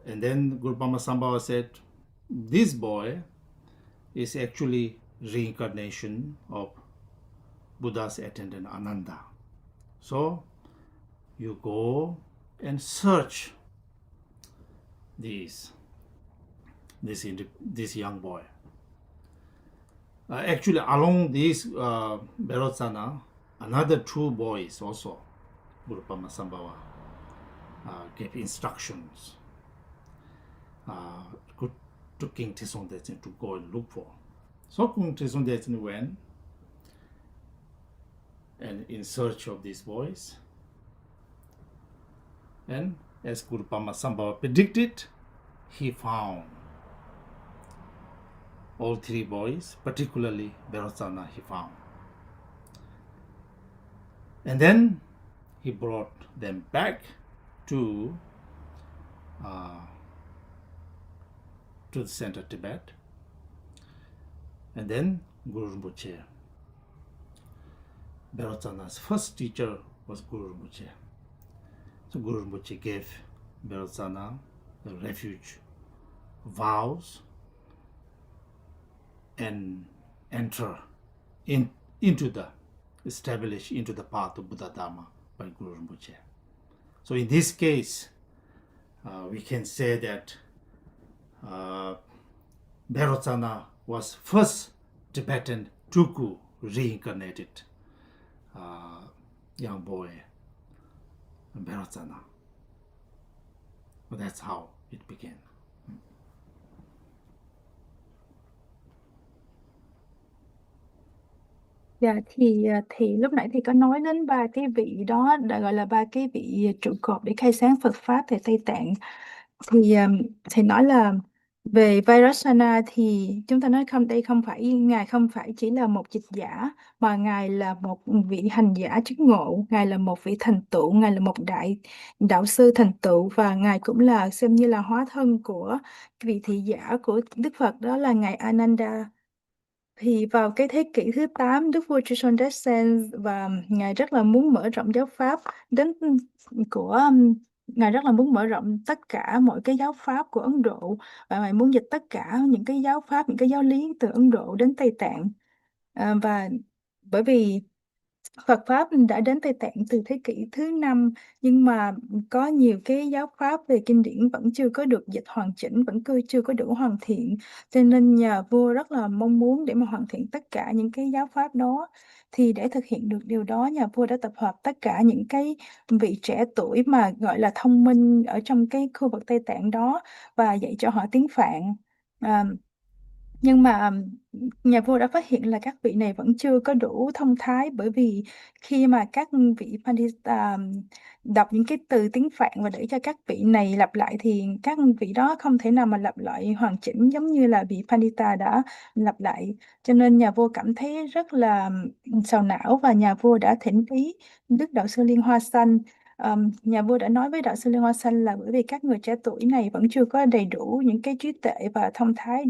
And then Guru Pamasambhava said, this boy is actually reincarnation of Buddha's attendant Ananda. So you go and search this young boy. Actually, along this Vairotsana, another 2 boys also, Guru Pamasambhava gave instructions to King Trisong Detsen to go and look for. So King Trisong Detsen went and in search of these boys. And as Guru Pamasambhava predicted, he found all 3 boys, particularly Vairotsana he found. And then he brought them back to the center Tibet. And then Guru Rinpoche, Vairotsana's first teacher, was Guru Rinpoche. So Guru Rinpoche gave Vairotsana the refuge vows and enter into the establish into the path of Buddha Dharma by Guru Rinpoche. So in this case, we can say that Vairotsana was first Tibetan Tulku reincarnated young boy, Vairotsana. But that's how it began. Dạ thì lúc nãy thì có nói đến ba cái vị đó, đã gọi là ba cái vị trụ cột để khai sáng Phật pháp tại Tây Tạng. Thì nói là về Vairotsana thì chúng ta nói đây không phải, ngài không phải chỉ là một dịch giả, mà ngài là một vị hành giả chứng ngộ, ngài là một vị thành tựu, ngài là một đại đạo sư thành tựu, và ngài cũng là xem như là hóa thân của vị thị giả của Đức Phật, đó là ngài Ananda. Thì vào cái thế kỷ thứ 8, Đức vua Trisong Detsen và ngài rất là muốn mở rộng giáo pháp đến ngài rất là muốn mở rộng tất cả mọi cái giáo pháp của Ấn Độ, và ngài muốn dịch tất cả những cái giáo pháp, những cái giáo lý từ Ấn Độ đến Tây Tạng. Và bởi vì Phật pháp đã đến Tây Tạng từ thế kỷ thứ 5, nhưng mà có nhiều cái giáo pháp về kinh điển vẫn chưa có được dịch hoàn chỉnh, vẫn chưa có đủ hoàn thiện. Cho nên nhà vua rất là mong muốn để mà hoàn thiện tất cả những cái giáo pháp đó. Thì để thực hiện được điều đó, nhà vua đã tập hợp tất cả những cái vị trẻ tuổi mà gọi là thông minh ở trong cái khu vực Tây Tạng đó và dạy cho họ tiếng Phạn. Nhưng mà nhà vua đã phát hiện là các vị này vẫn chưa có đủ thông thái, bởi vì khi mà các vị Pandita đọc những cái từ tiếng Phạn và để cho các vị này lặp lại thì các vị đó không thể nào mà lặp lại hoàn chỉnh giống như là vị Pandita đã lặp lại. Cho nên nhà vua cảm thấy rất là sầu não, và nhà vua đã thỉnh ý Đức Đạo Sư Liên Hoa Sanh. Nhà vua đã nói với Đạo Sư Liên Hoa Sanh là bởi vì các người trẻ tuổi này vẫn chưa có đầy đủ những cái trí tuệ và thông thái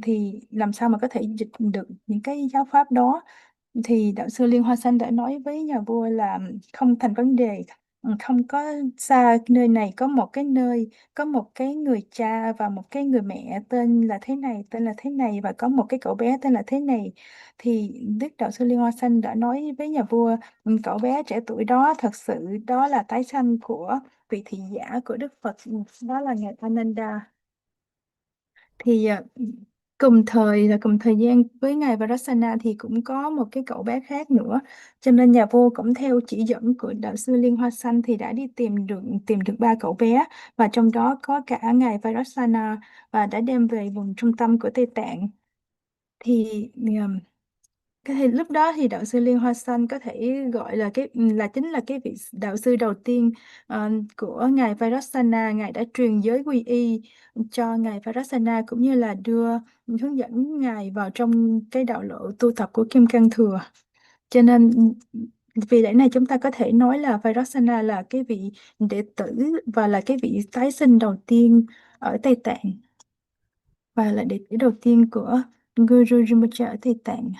thì làm sao mà có thể dịch được những cái giáo pháp đó. Thì Đạo Sư Liên Hoa Sanh đã nói với nhà vua là không thành vấn đề, không có xa nơi này có một cái nơi, có một cái người cha và một cái người mẹ tên là thế này, tên là thế này, và có một cái cậu bé tên là thế này. Thì Đức Đạo Sư Liên Hoa Sanh đã nói với nhà vua, cậu bé trẻ tuổi đó thật sự đó là tái sanh của vị thị giả của Đức Phật, đó là ngài Ananda. Thì cùng thời gian với ngài Vairotsana thì cũng có một cái cậu bé khác nữa, cho nên nhà vua cũng theo chỉ dẫn của Đạo Sư Liên Hoa Sanh thì đã đi tìm được ba cậu bé, và trong đó có cả ngài Vairotsana, và đã đem về vùng trung tâm của Tây Tạng. Thì lúc đó thì Đạo Sư Liên Hoa Sanh có thể gọi là chính là cái vị đạo sư đầu tiên của ngài Vairotsana. Ngài đã truyền giới quy y cho ngài Vairotsana, cũng như là hướng dẫn ngài vào trong cái đạo lộ tu tập của Kim Cang Thừa. Cho nên vì lẽ này chúng ta có thể nói là Vairotsana là cái vị đệ tử và là cái vị tái sinh đầu tiên ở Tây Tạng, và là đệ tử đầu tiên của Guru Rinpoche ở Tây Tạng.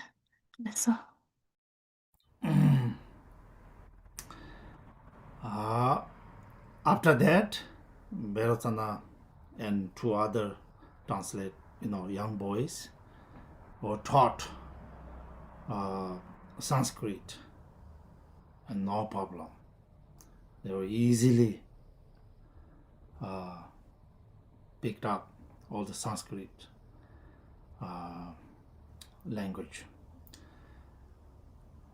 That's all. After that, Vairotsana and two other young boys were taught Sanskrit, and no problem. They were easily picked up all the Sanskrit language.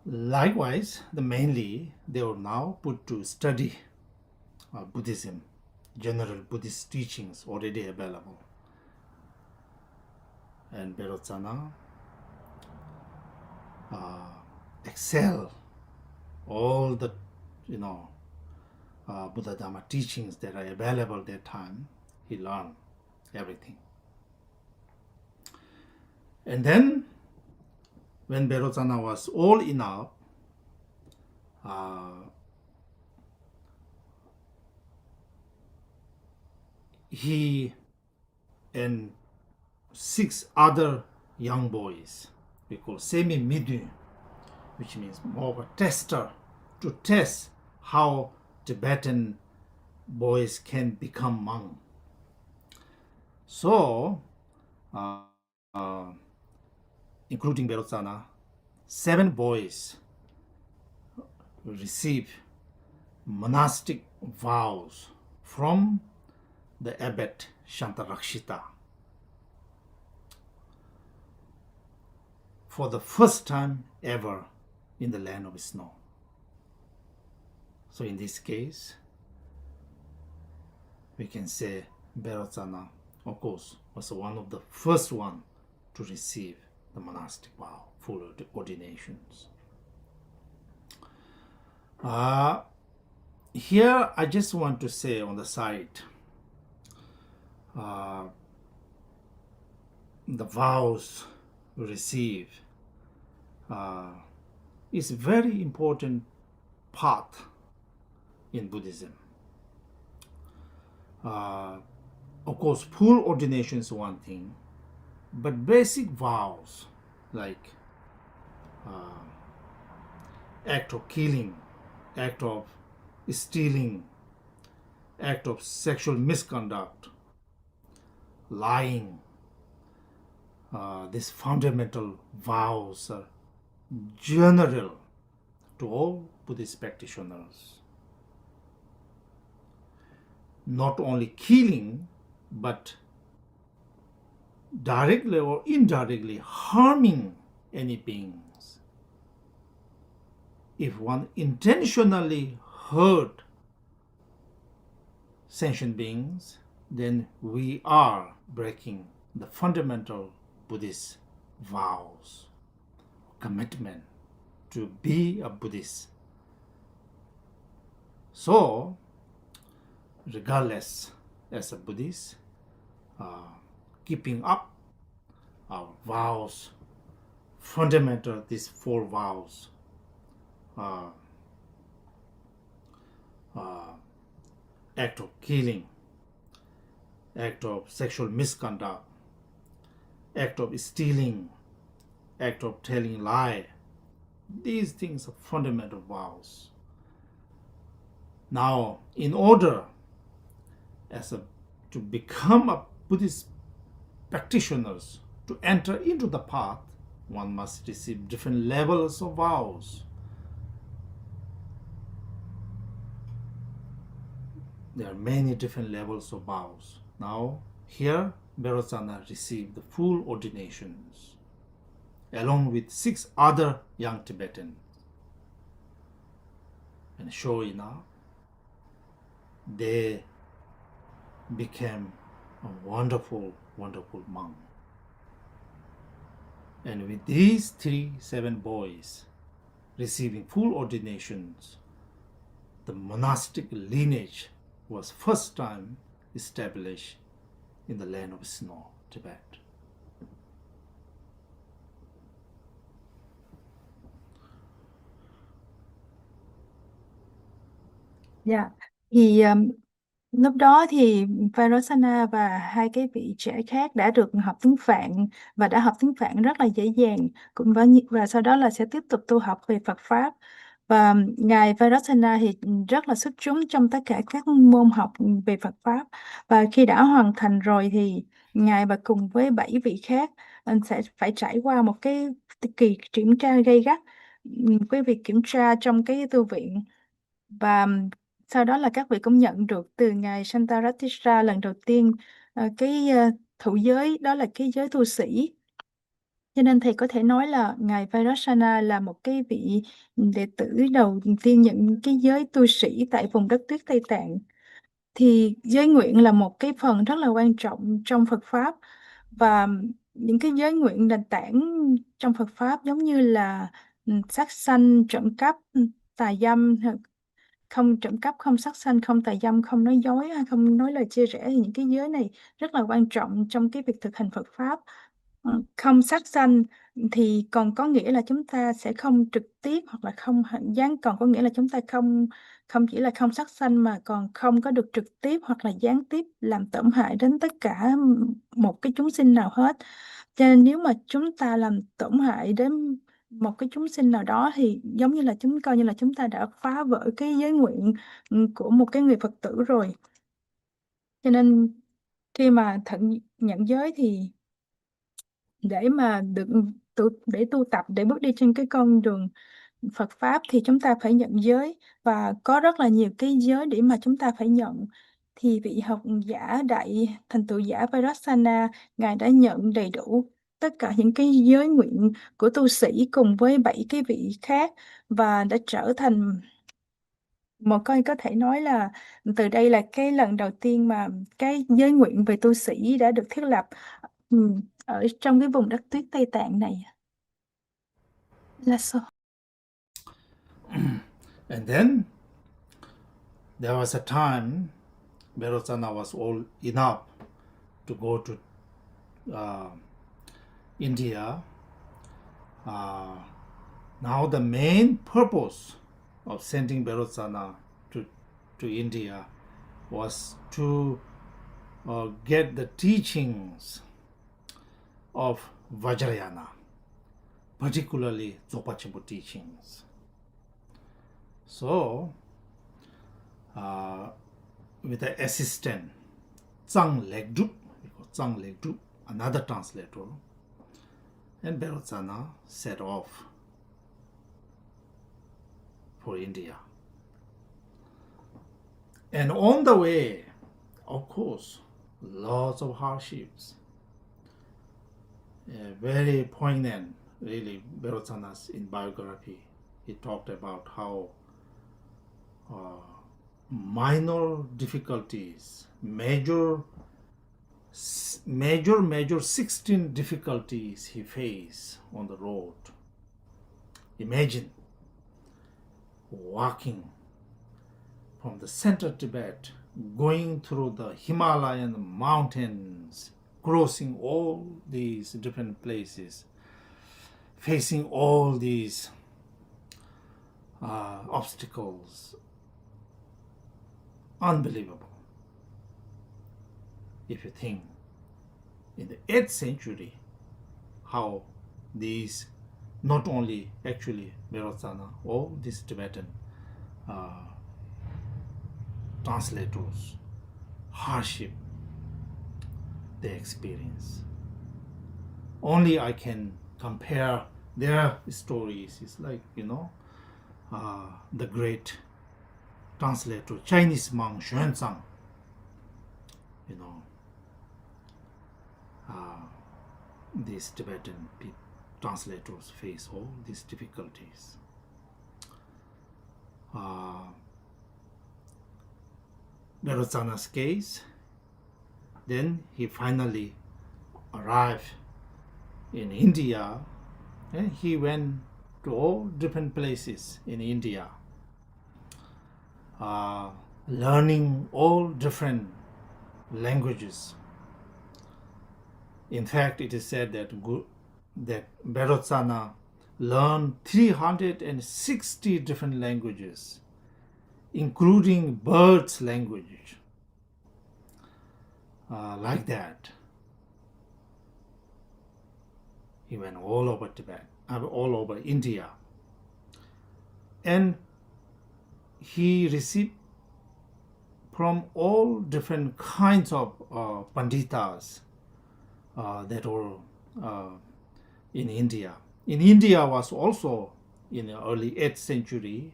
Likewise, mainly they were now put to study Buddhism, general Buddhist teachings already available. And Vairotsana excel all the Buddha Dharma teachings that are available at that time. He learned everything. And then when Vairotsana was old enough, he and 6 other young boys, we call semi-midu, which means more of a tester, to test how Tibetan boys can become monk. So, including Vairotsana, 7 boys receive monastic vows from the abbot Shantarakshita for the first time ever in the land of snow. So in this case, we can say Vairotsana, of course, was one of the first one to receive the monastic vow, full ordinations. Here, I just want to say on the side, the vows received is a very important part in Buddhism. Of course, full ordination is one thing, but basic vows like act of killing, act of stealing, act of sexual misconduct, lying, these fundamental vows are general to all Buddhist practitioners. Not only killing, but directly or indirectly harming any beings. If one intentionally hurt sentient beings, then we are breaking the fundamental Buddhist vows, commitment to be a Buddhist. So, regardless, as a Buddhist, keeping up our vows, fundamental, these 4 vows, act of killing, act of sexual misconduct, act of stealing, act of telling lie. These things are fundamental vows. Now, in order to become a Buddhist practitioners, to enter into the path, one must receive different levels of vows. There are many different levels of vows. Now, here, Vairotsana received the full ordinations, along with 6 other young Tibetans. And sure enough, they became a wonderful, wonderful monk. And with these 7 boys receiving full ordinations, the monastic lineage was first time established in the land of snow, Tibet. Dạ, thì lúc đó thì Vairotsana và 2 cái vị trẻ khác đã được học tiếng Phạn và đã học tiếng Phạn rất là dễ dàng, và sau đó là sẽ tiếp tục tu học về Phật Pháp. Và Ngài Vairotsana thì rất là xuất chúng trong tất cả các môn học về Phật Pháp. Và khi đã hoàn thành rồi thì Ngài và cùng với 7 vị khác sẽ phải trải qua một cái kỳ kiểm tra gay gắt, cái việc kiểm tra trong cái tu viện. Và sau đó là các vị cũng nhận được từ Ngài Shantaratissa lần đầu tiên cái thụ giới, đó là cái giới tu sĩ. Cho nên thầy có thể nói là Ngài Vairotsana là một cái vị đệ tử đầu tiên nhận cái giới tu sĩ tại vùng đất tuyết Tây Tạng. Thì giới nguyện là một cái phần rất là quan trọng trong Phật Pháp, và những cái giới nguyện nền tảng trong Phật Pháp giống như là sát sanh, trộm cắp, tà dâm, không trộm cắp, không sát sanh, không tà dâm, không nói dối, hay không nói lời chia rẽ, thì những cái giới này rất là quan trọng trong cái việc thực hành Phật Pháp. Không sát sanh thì còn có nghĩa là chúng ta sẽ không trực tiếp, hoặc là không gián, còn có nghĩa là chúng ta không chỉ là không sát sanh mà còn không có được trực tiếp hoặc là gián tiếp làm tổn hại đến tất cả một cái chúng sinh nào hết. Cho nên nếu mà chúng ta làm tổn hại đến một cái chúng sinh nào đó thì giống như là coi như là chúng ta đã phá vỡ cái giới nguyện của một cái người Phật tử rồi. Cho nên khi mà nhận giới thì để mà để tu tập, để bước đi trên cái con đường Phật pháp thì chúng ta phải nhận giới, và có rất là nhiều cái giới để mà chúng ta phải nhận. Thì vị học giả đại thành tựu giả Vairotsana, Ngài đã nhận đầy đủ tất cả những cái giới nguyện của tu sĩ cùng với 7 cái vị khác, và đã trở thành một coi, có thể nói là từ đây là cái lần đầu tiên mà cái giới nguyện về tu sĩ đã được thiết lập ở trong cái vùng đất tuyết Tây Tạng này. Là sao? And then there was a time Vairotsana was old enough to go to India. Now the main purpose of sending Vairotsana to India was to get the teachings of Vajrayana, particularly Dzogchen teachings. So, with the assistant Tsang Legdup, another translator, and Vairotsana set off for India. And on the way, of course, lots of hardships. Very poignant, really, Vairotsana's in biography. He talked about how minor difficulties, major 16 difficulties he faced on the road. Imagine walking from the center of Tibet, going through the Himalayan mountains, crossing all these different places, facing all these obstacles. Unbelievable. If you think in the 8th century, how these, not only actually Vairotsana, all these Tibetan translators, hardship they experience. Only I can compare their stories. It's like, the great translator, Chinese monk Xuanzang, these Tibetan translators face all these difficulties. Vairotsana's case, then he finally arrived in India, and he went to all different places in India, learning all different languages. In fact, it is said that Vairotsana learned 360 different languages, including birds' language. Like that, he went all over Tibet, all over India, and he received from all different kinds of panditas that were in India. In India was also, in the early 8th century,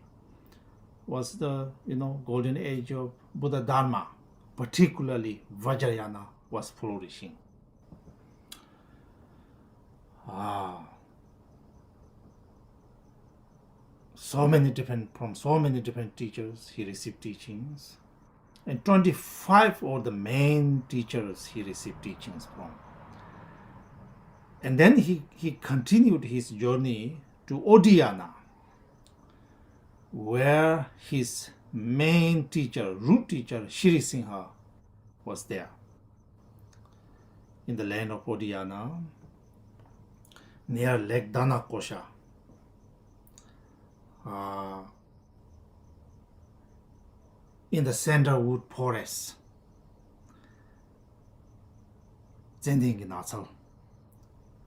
was the golden age of Buddha Dharma, particularly Vajrayana was flourishing. From so many different teachers he received teachings, and 25 were the main teachers he received teachings from. And then he continued his journey to Odiyana, where his main teacher, root teacher, Shri Singha, was there. In the land of Odiyana, near Lake Danakosha, in the sandalwood forest, Zending Natsal.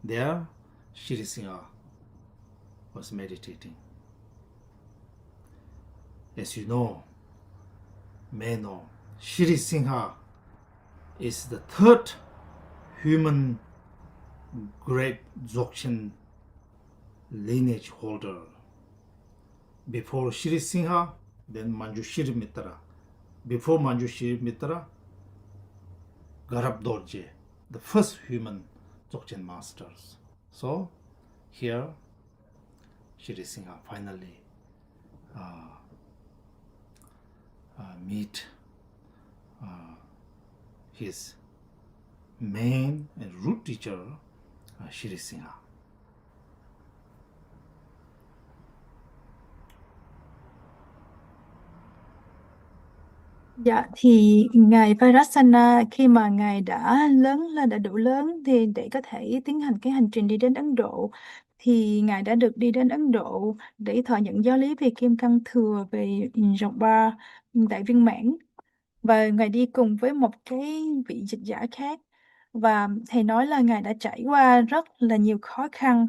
There, Shri Singha was meditating. As you may know, Shri Singha is the third human Great Dzogchen lineage holder. Before Shri Singha, then Manjushri Mitra. Before Manjushri Mitra, Garab Dorje, the first human Dzogchen masters. So here, Shri Singha finally meet his main and root teacher, Shri Singha. Dạ, thì Ngài Vairotsana khi mà Ngài đã lớn lên, đã đủ lớn thì để có thể tiến hành cái hành trình đi đến Ấn Độ, thì Ngài đã được đi đến Ấn Độ để thọ nhận giáo lý về Kim Cang Thừa, về dòng ba Đại Viên Mãn. Và Ngài đi cùng với một cái vị dịch giả khác. Và Thầy nói là Ngài đã trải qua rất là nhiều khó khăn,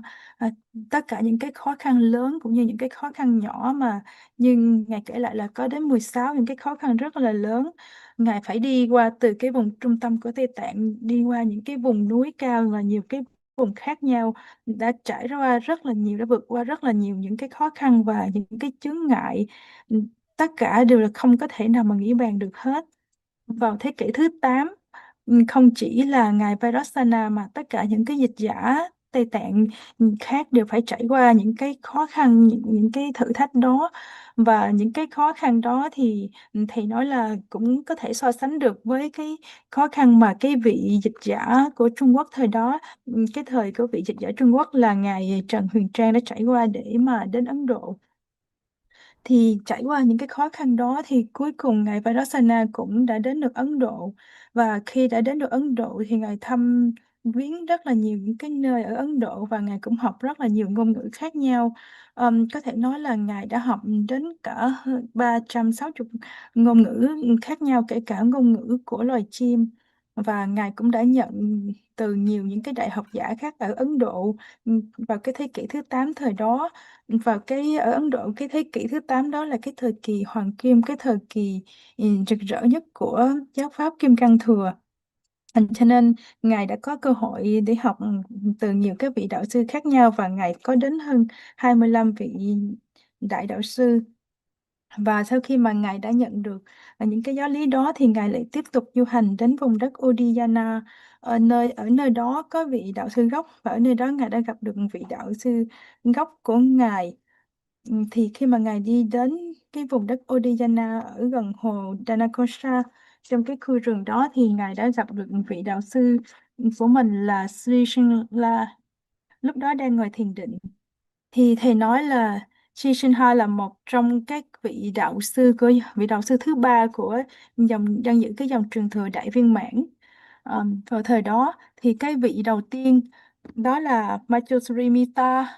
tất cả những cái khó khăn lớn cũng như những cái khó khăn nhỏ, mà nhưng Ngài kể lại là có đến 16 những cái khó khăn rất là lớn. Ngài phải đi qua từ cái vùng trung tâm của Tây Tạng, đi qua những cái vùng núi cao và nhiều cái vùng khác nhau, đã trải qua rất là nhiều, đã vượt qua rất là nhiều những cái khó khăn và những cái chướng ngại. Tất cả đều là không có thể nào mà nghĩ bàn được hết. Vào thế kỷ thứ 8, không chỉ là Ngài Vairotsana mà tất cả những cái dịch giả Tây Tạng khác đều phải trải qua những cái khó khăn, những cái thử thách đó. Và những cái khó khăn đó thì Thầy nói là cũng có thể so sánh được với cái khó khăn mà cái vị dịch giả của Trung Quốc thời đó, cái thời của vị dịch giả Trung Quốc là Ngài Trần Huyền Trang đã trải qua để mà đến Ấn Độ. Thì trải qua những cái khó khăn đó thì cuối cùng Ngài Vairotsana cũng đã đến được Ấn Độ. Và khi đã đến được Ấn Độ thì Ngài thăm viếng rất là nhiều những cái nơi ở Ấn Độ, và Ngài cũng học rất là nhiều ngôn ngữ khác nhau. Có thể nói là Ngài đã học đến cả 360 ngôn ngữ khác nhau, kể cả ngôn ngữ của loài chim. Và Ngài cũng đã nhận từ nhiều những cái đại học giả khác ở Ấn Độ vào cái thế kỷ thứ 8 thời đó. Ở Ấn Độ, cái thế kỷ thứ 8 đó là cái thời kỳ hoàng kim, cái thời kỳ rực rỡ nhất của giáo pháp Kim Cang Thừa. Cho nên Ngài đã có cơ hội để học từ nhiều cái vị đạo sư khác nhau, và Ngài có đến hơn 25 vị đại đạo sư. Và sau khi mà Ngài đã nhận được những cái giáo lý đó thì Ngài lại tiếp tục du hành đến vùng đất Odiyana. Ở nơi đó có vị đạo sư gốc, và ở nơi đó Ngài đã gặp được vị đạo sư gốc của Ngài. Thì khi mà Ngài đi đến cái vùng đất Odiyana ở gần hồ Danakosha, trong cái khu rừng đó, thì Ngài đã gặp được vị đạo sư của mình là Trisong, lúc đó đang ngồi thiền định. Thì Thầy nói là Trisong là một trong các vị đạo sư thứ ba của đang giữ cái dòng truyền thừa Đại Viên Mãn. Vào thời đó thì cái vị đầu tiên đó là Machosurimita,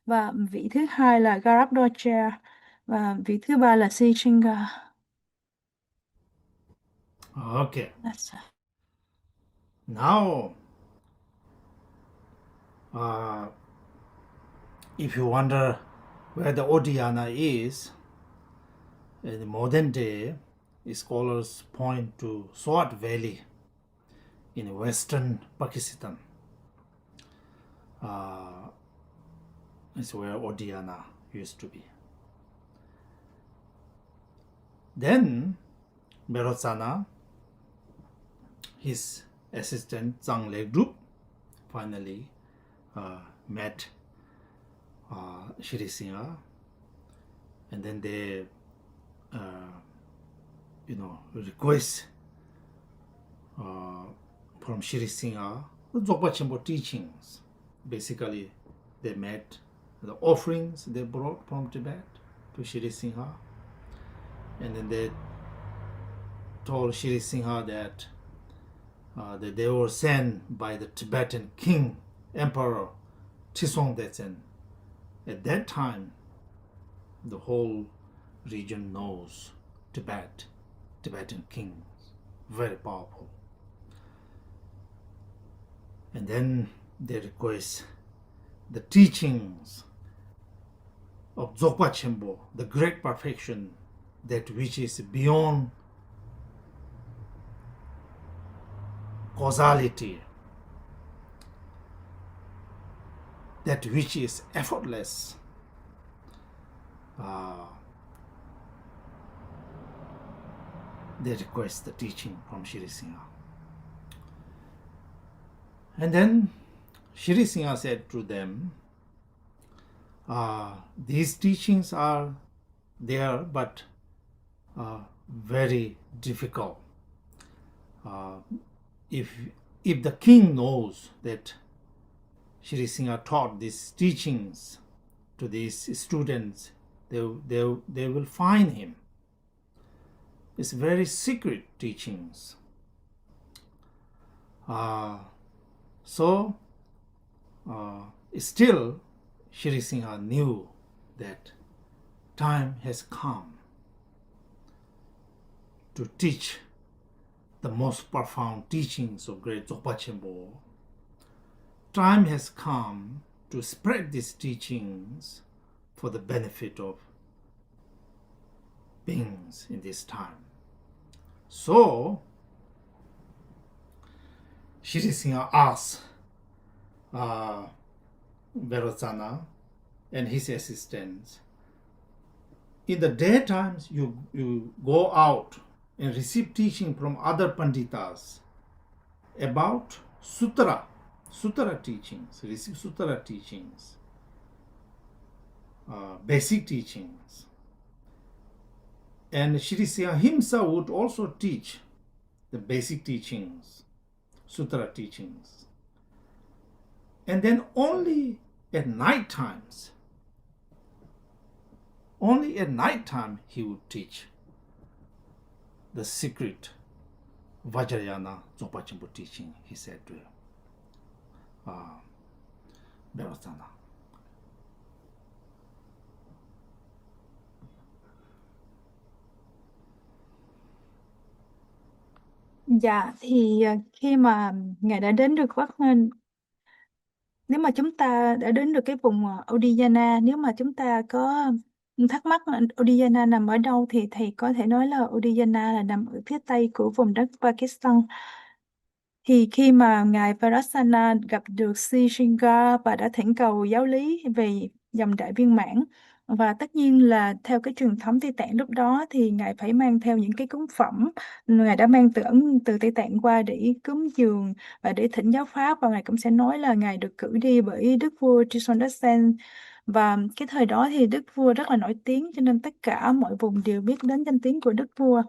và vị thứ hai là Garab Dorje, và vị thứ ba là Sishinga. Okay. Now, if you wonder where the Odiyana is, in the modern day, scholars point to Swat Valley in western Pakistan. It's where Odiyana used to be. Then Vairotsana, his assistant Zhang Legrup, finally met Shri Singha, and then they request from Shri Singha the Dzogpa Chenpo teachings. Basically, they met the offerings they brought from Tibet to Shri Singha, and then they told Shri Singha that they were sent by the Tibetan king, emperor Trisong Detsen. At that time, the whole region knows Tibetan kings, very powerful. And then they request the teachings of Dzogpa Chenpo, the great perfection, that which is beyond causality, that which is effortless, they request the teaching from Shri Singha. And then Shri Singha said to them, these teachings are there, but very difficult. If the king knows that Shri Singha taught these teachings to these students, they will find him. It's very secret teachings. Still, Shri Singha knew that time has come to teach the most profound teachings of Great Dzogpa Chenpo. Time has come to spread these teachings for the benefit of beings in this time. So, Shri Singha asked Vairotsana and his assistants, in the daytimes you go out and receive teaching from other panditas about sutra teachings, receive sutra teachings, basic teachings. And Shri Singha himself would also teach the basic teachings, sutra teachings. And then only at night times he would teach the secret Vajrayana Dzogpa Chenpo teaching, he said to Vairotsana. Dạ, thì khi mà Ngài đã đến được nếu mà chúng ta đã đến được cái vùng Udiyana, nếu mà chúng ta có thắc mắc Udiyana nằm ở đâu thì thầy có thể nói là Udiyana là nằm ở phía tây của vùng đất Pakistan. Thì khi mà Ngài Vairotsana gặp được Sri Shinga và đã thỉnh cầu giáo lý về dòng Đại Viên Mãn, và tất nhiên là theo cái truyền thống Tây Tạng lúc đó thì Ngài phải mang theo những cái cúng phẩm. Ngài đã mang từ Tây Tạng qua để cúng dường và để thỉnh giáo pháp, và Ngài cũng sẽ nói là Ngài được cử đi bởi Đức vua Trisong Detsen. Và cái thời đó thì Đức vua rất là nổi tiếng, cho nên tất cả mọi vùng đều biết đến danh tiếng của Đức vua.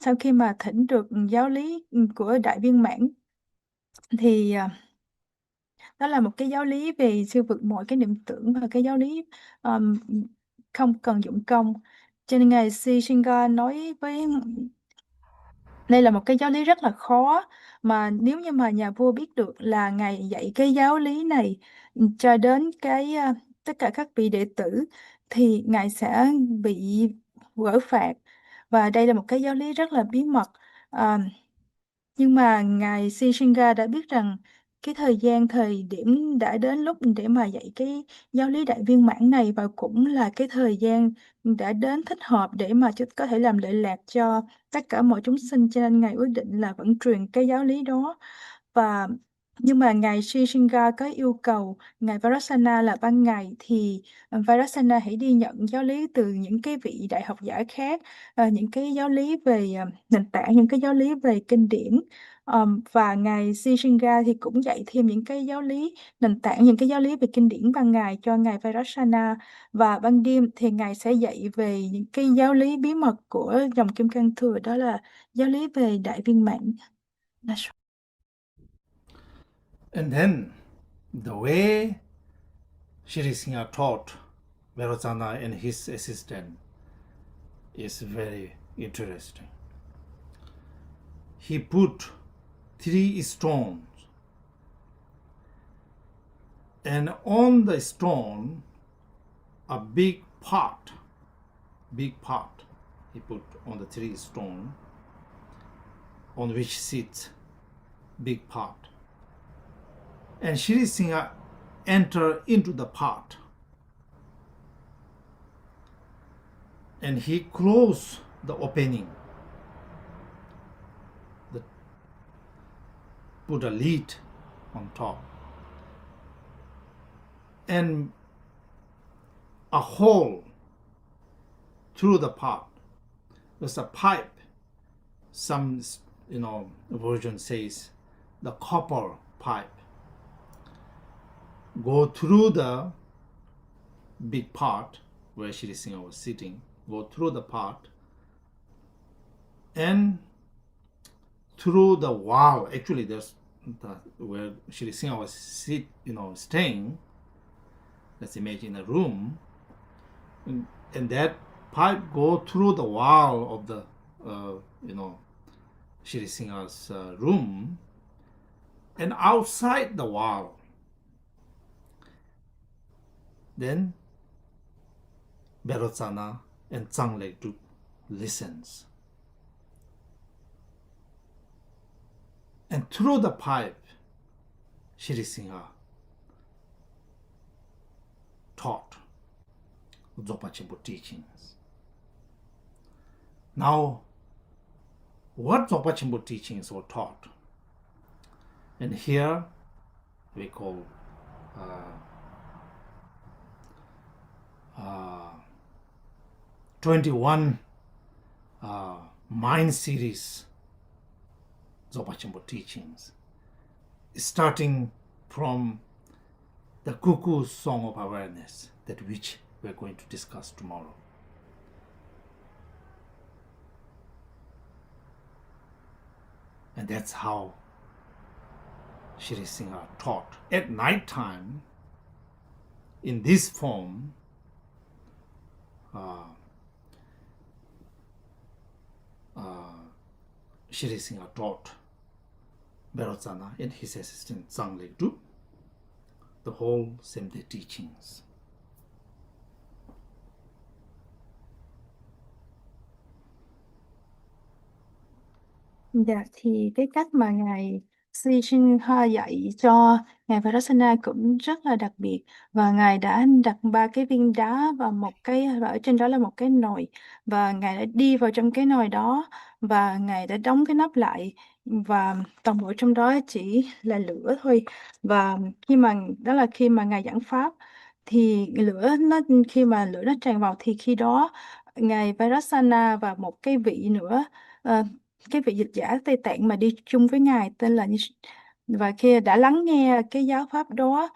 Sau khi mà thỉnh được giáo lý của Đại Viên Mãn thì đó là một cái giáo lý về siêu vượt mọi cái niệm tưởng và cái giáo lý không cần dụng công. Cho nên Ngài Sri Shinga nói với đây là một cái giáo lý rất là khó, mà nếu như mà nhà vua biết được là Ngài dạy cái giáo lý này cho đến tất cả các vị đệ tử thì Ngài sẽ bị quở phạt, và đây là một cái giáo lý rất là bí mật. Nhưng mà Ngài Sri Shinga đã biết rằng cái thời điểm đã đến lúc để mà dạy cái giáo lý Đại Viên Mãn này, và cũng là cái thời gian đã đến thích hợp để mà có thể làm lệ lạc cho tất cả mọi chúng sinh, cho nên Ngài quyết định là vẫn truyền cái giáo lý đó. Nhưng mà Ngài Sri Shinga có yêu cầu Ngài Vairotsana là ban ngày thì Vairotsana hãy đi nhận giáo lý từ những cái vị đại học giả khác, những cái giáo lý về nền tảng, những cái giáo lý về kinh điển. Và Ngài Sri Shinga thì cũng dạy thêm những cái giáo lý nền tảng, những cái giáo lý về kinh điển ban ngày cho Ngài Vairotsana, và ban đêm thì Ngài sẽ dạy về những cái giáo lý bí mật của dòng Kim Cang Thừa, đó là giáo lý về Đại Viên Mãn. And then the way Shri Singha taught Vairotsana and his assistant is very interesting. He put 3 stones, and on the stone a big pot he put on the 3 stones, on which sits big pot. And Shri Singha entered into the pot, and he closed, the opening. put a lid on top, and a hole through the pot. There's a pipe. Some, version says the copper pipe go through the big pot where Shri Singha was sitting, go through the pot and through the wall. Actually, there's where Shri Singha was staying. Let's imagine a room, and that pipe go through the wall of the Shri Singha's room, and outside the wall, then Vairotsana and Tsang-Leg-Drup listens. And through the pipe, Shri Singha taught Dzogpa Chenpo teachings. Now, what Dzogpa Chenpo teachings were taught? And here we call 21 mind series Dzogpa Chenpo teachings, starting from the Cuckoo Song of Awareness, that which we're going to discuss tomorrow. And that's how Shri Singha taught. At night time, in this form, Shri Singha taught Vairotsana and his assistant Tsang-Leg-Drup the whole same-day teachings. Dạ, thì cái cách mà Ngài Singha dạy cho Ngài Vairotsana cũng rất là đặc biệt, và Ngài đã đặt 3 cái viên đá và ở trên đó là một cái nồi, và Ngài đã đi vào trong cái nồi đó và Ngài đã đóng cái nắp lại, và toàn bộ trong đó chỉ là lửa thôi. Và khi mà Ngài giảng pháp thì khi mà lửa nó tràn vào thì khi đó Ngài Vairotsana và một cái vị nữa, cái vị dịch giả Tây Tạng mà đi chung với Ngài tên là và khi đã lắng nghe cái giáo pháp đó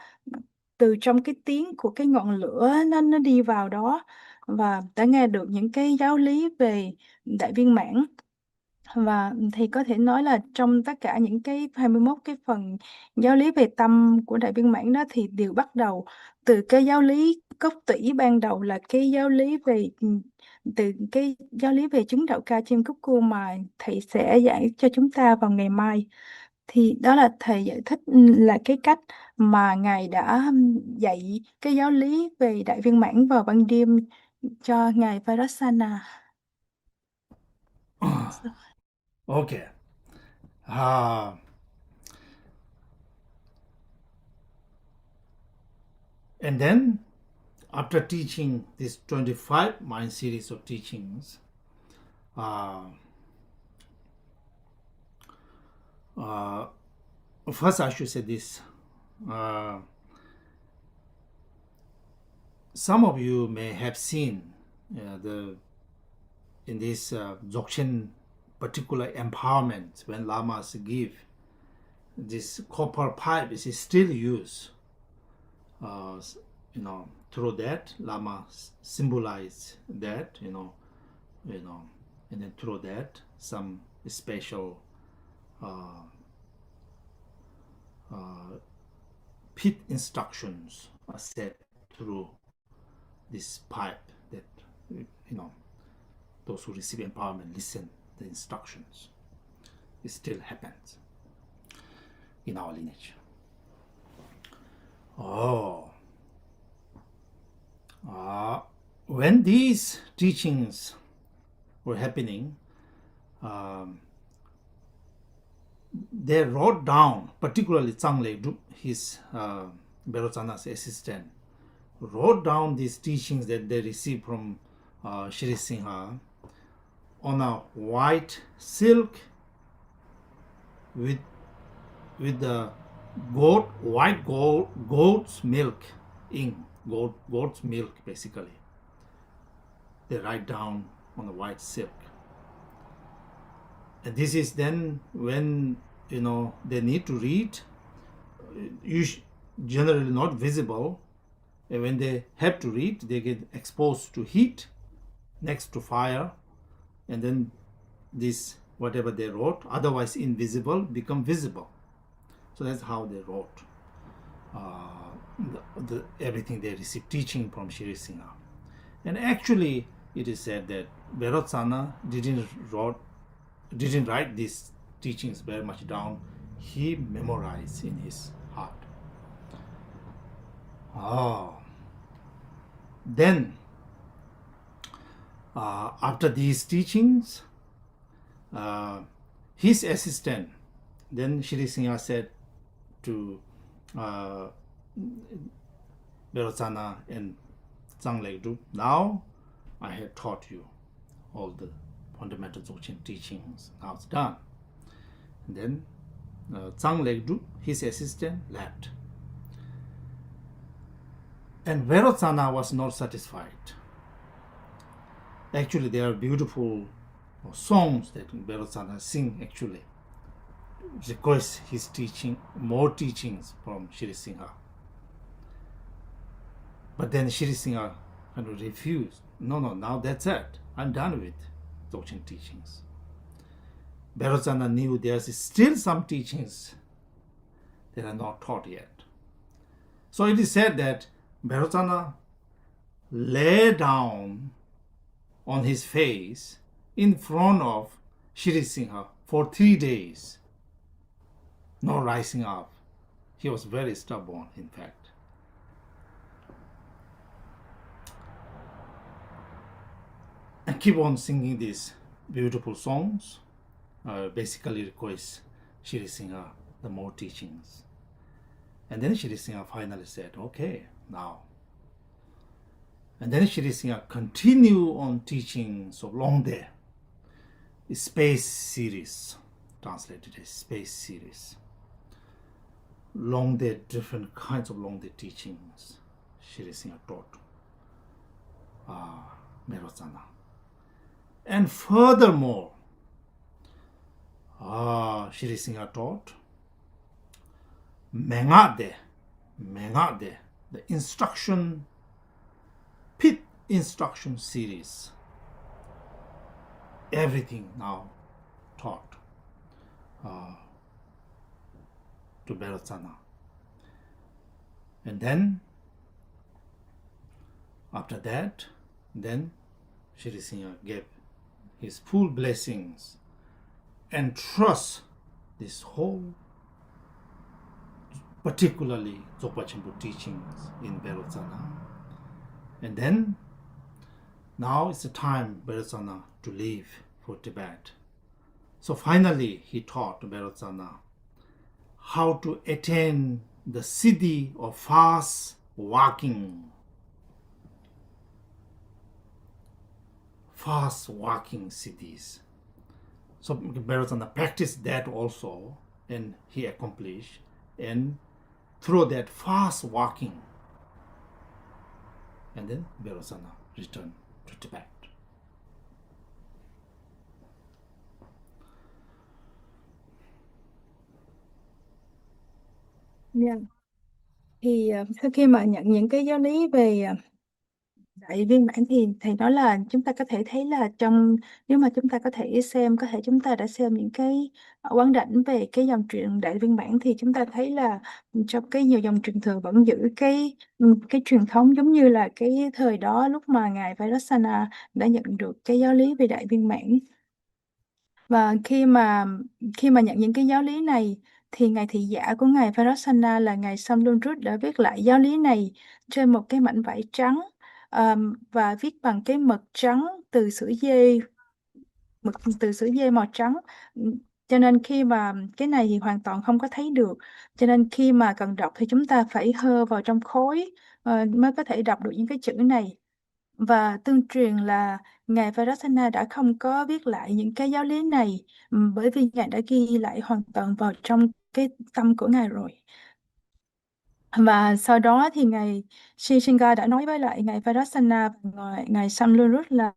từ trong cái tiếng của cái ngọn lửa nó đi vào đó, và đã nghe được những cái giáo lý về Đại Viên Mãn. Và thì có thể nói là trong tất cả những cái 21 cái phần giáo lý về tâm của Đại Viên Mãn đó thì đều bắt đầu từ cái giáo lý cốt tủy ban đầu, là cái giáo lý về chứng đạo ca Chim Cúc Cu mà thầy sẽ dạy cho chúng ta vào ngày mai. Thì đó là thầy giải thích là cái cách mà Ngài đã dạy cái giáo lý về Đại Viên Mãn vào ban đêm cho Ngài Vairotsana. Okay. And then, after teaching this 25 mind series of teachings, first I should say this. Some of you may have seen in this Dzogchen particular empowerment, when lamas give, this copper pipe is still used. Through that, lama symbolize that, and then through that, some special pit instructions are set through this pipe, that those who receive empowerment listen the instructions. It still happens in our lineage. When these teachings were happening, they wrote down, particularly Tsang-Leg-Drup, his Vairotsana's assistant, wrote down these teachings that they received from Shri Singha on a white silk with with the goat's milk ink, goat's milk basically. They write down on the white silk. And this is then when they need to read, generally not visible. And when they have to read, they get exposed to heat next to fire, and then this whatever they wrote, otherwise invisible, become visible. So that's how they wrote everything they received teaching from Shri Singha. And actually, it is said that Vairotsana didn't write these teachings very much down. He memorized in his heart. Then, after these teachings, his assistant, then Shri Singha said to Vairotsana and Tsang Legdu, now I have taught you all the fundamental Dzogchen teachings. Now it's done. And then Tsang Legdu, his assistant, left. And Vairotsana was not satisfied. Actually, there are beautiful songs that Vairotsana sing actually. Request his teaching, more teachings from Shri Singha. But then Shri Singha kind of refused. No, now that's it. I'm done with Dzogchen teachings. Vairotsana knew there's still some teachings that are not taught yet. So it is said that Vairotsana lay down on his face in front of Shri Singha for 3 days, not rising up. He was very stubborn, in fact. And keep on singing these beautiful songs, basically request Shri Singha the more teachings. And then Shri Singha finally said, okay, now. And then Shri Singha continued on teachings of Longde, space series, translated as space series. Longde, different kinds of Longde teachings Shri Singha taught Vairotsana. And furthermore, Shri Singha taught Mengade, the instruction, pit instruction series. Everything now taught to Vairotsana. And then, after that, then Shri Singha gave his full blessings and trust this whole, particularly Dzogpa Chenpo teachings in Vairotsana. And then, now it's the time Vairotsana to leave for Tibet. So finally, he taught Vairotsana how to attain the siddhi of fast walking. Fast walking siddhis. So Vairotsana practiced that also, and he accomplished. And through that fast walking, and then Vairotsana returned to Tibet. Yeah. Thì sau khi mà nhận những cái giáo lý về Đại viên mãn thì thầy nói là chúng ta có thể thấy là nếu mà chúng ta có thể chúng ta đã xem những cái quán đảnh về cái dòng truyện Đại viên mãn thì chúng ta thấy là trong cái nhiều dòng truyền thừa vẫn giữ cái truyền thống giống như là cái thời đó lúc mà Ngài Vairotsana đã nhận được cái giáo lý về Đại viên mãn. Và khi mà nhận những cái giáo lý này thì Ngài thị giả của Ngài Vairotsana là Ngài Samdumrut đã viết lại giáo lý này trên một cái mảnh vải trắng và viết bằng cái mực trắng từ sữa dê màu trắng. Cho nên khi mà cái này thì hoàn toàn không có thấy được. Cho nên khi mà cần đọc thì chúng ta phải hơ vào trong khối mới có thể đọc được những cái chữ này. Và tương truyền là Ngài Vairotsana đã không có viết lại những cái giáo lý này bởi vì Ngài đã ghi lại hoàn toàn vào trong cái tâm của Ngài rồi. Và sau đó thì Ngài Shishinga đã nói với lại Ngài Vairotsana và Ngài Samlurut là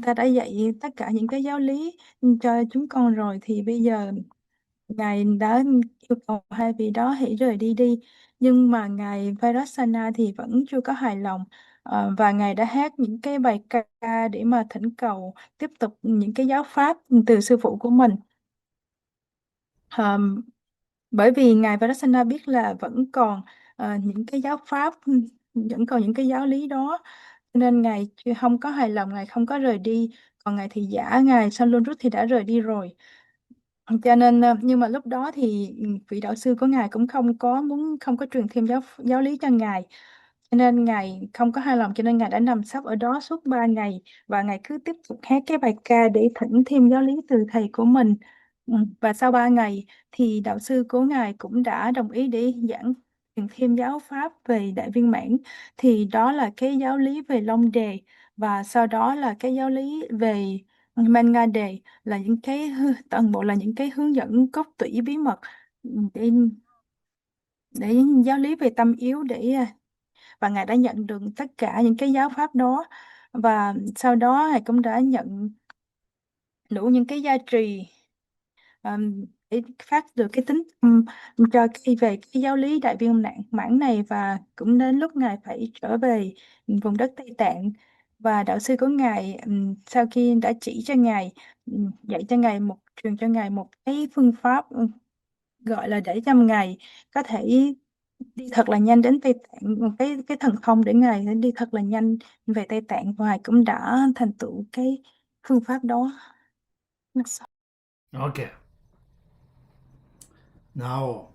ta đã dạy tất cả những cái giáo lý cho chúng con rồi, thì bây giờ Ngài đã yêu cầu hai vị đó hãy rời đi đi. Nhưng mà Ngài Vairotsana thì vẫn chưa có hài lòng, và Ngài đã hát những cái bài ca để mà thỉnh cầu tiếp tục những cái giáo pháp từ sư phụ của mình. Bởi vì Ngài Vairotsana biết là vẫn còn những cái giáo pháp, vẫn còn những cái giáo lý đó, cho nên Ngài chưa không có hài lòng, Ngài không có rời đi. Còn Ngài Thị Giả, Ngài Samlurut thì đã rời đi rồi. Cho nên nhưng mà lúc đó thì vị đạo sư của Ngài cũng không có truyền thêm giáo lý cho Ngài. Cho nên Ngài không có hài lòng, cho nên Ngài đã nằm sấp ở đó suốt 3 ngày, và Ngài cứ tiếp tục hát cái bài ca để thỉnh thêm giáo lý từ thầy của mình. Và sau 3 ngày thì đạo sư của Ngài cũng đã đồng ý để giảng truyền thêm giáo pháp về Đại Viên Mãn. Thì đó là cái giáo lý về Long Đề, và sau đó là cái giáo lý về Manga Đề, là những cái toàn bộ là những cái hướng dẫn cốt tủy bí mật để giáo lý về tâm yếu, và Ngài đã nhận được tất cả những cái giáo pháp đó. Và sau đó Ngài cũng đã nhận đủ những cái gia trì để phát được cái tính cho về cái giáo lý Đại Viên Mãn này. Và cũng đến lúc Ngài phải trở về vùng đất Tây Tạng, và đạo sư của Ngài sau khi đã chỉ cho Ngài, truyền cho Ngài một cái phương pháp gọi là để cho Ngài có thể đi thật là nhanh đến Tây Tạng, một cái thần thông để Ngài đi thật là nhanh về Tây Tạng, và Ngài cũng đã thành tựu cái phương pháp đó. Okay. Now,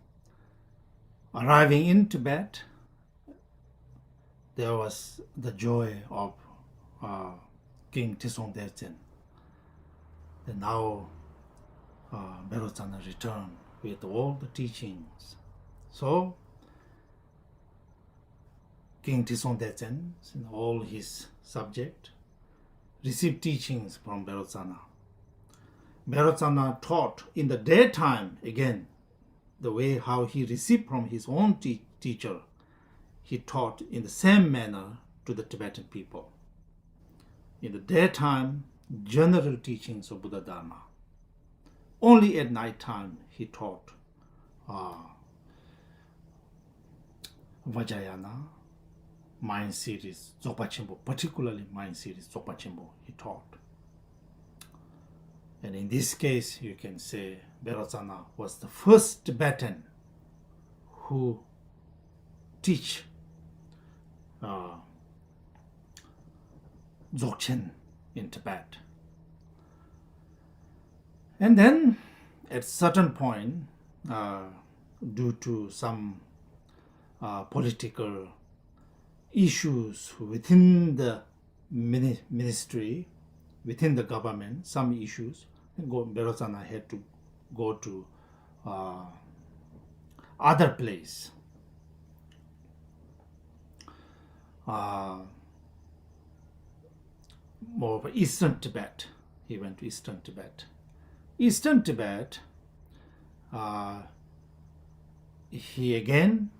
arriving in Tibet, there was the joy of King Trisong Detsen. And now Vairotsana returned with all the teachings. So King Trisong Detsen and all his subjects received teachings from Vairotsana. Vairotsana taught in the daytime again the way how he received from his own teacher. He taught in the same manner to the Tibetan people. In the daytime, general teachings of Buddha Dharma. Only at night time he taught Vajrayana, mind series, Dzogpa Chenpo, particularly mind series, Dzogpa Chenpo, he taught. And in this case, you can say Vairotsana was the first Tibetan who teach Dzogchen in Tibet. And then at certain point, due to some political issues within the ministry, within the government, some issues, Vairotsana had to go to other place. More of Eastern Tibet. He went to Eastern Tibet. Eastern Tibet, he again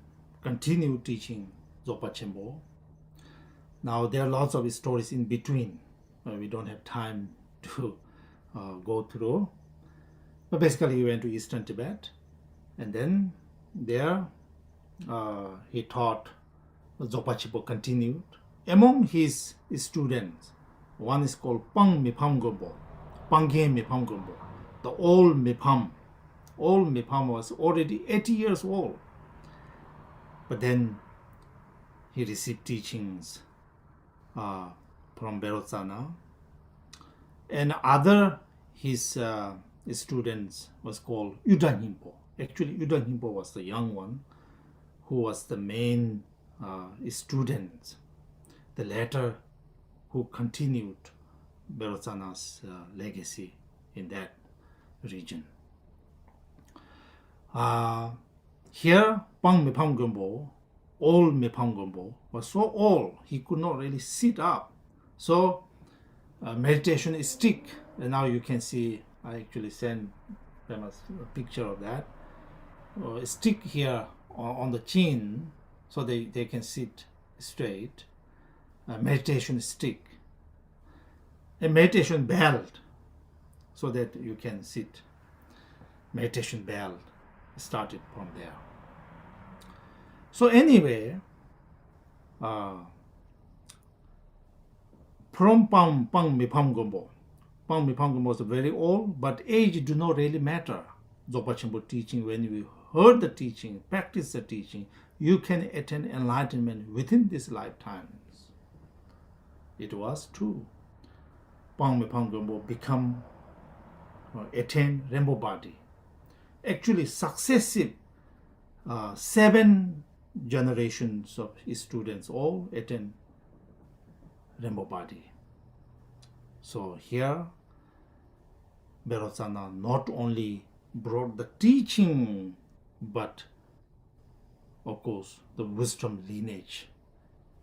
continued teaching Dzogpa Chenpo. Now there are lots of stories in between. We don't have time to go through. But basically he went to Eastern Tibet, and then there he taught Dzogpa Chenpo continued. Among his students, one is called Pang Mipam Gombo, Pangye Mipam Gombo, the old Mipam. Old Mipam was already 80 years old. But then he received teachings from Vairotsana. And other his students was called Udan Himpo. Actually, Udan Himpo was the young one who was the main student, the latter who continued Vairotsana's legacy in that region. Here, Pang Mipam Gombo, old Mipam Gombo, was so old he could not really sit up. So meditation is stick, and now you can see, I actually sent them a picture of that. stick here on the chin so they can sit straight. A meditation stick. A meditation belt so that you can sit. Meditation belt started from there. So anyway, from Pang Mi Pham Gombo. Pang Mi Pham Gombo was very old, but age do not really matter. Dzogpa Chenpo teaching, when you heard the teaching, practice the teaching, you can attain enlightenment within these lifetimes. It was true. Pang Mi Pham Gombo become, attain rainbow body. Actually, successive 7 generations of his students all attain rainbow body. So here, Vairotsana not only brought the teaching, but of course the wisdom lineage,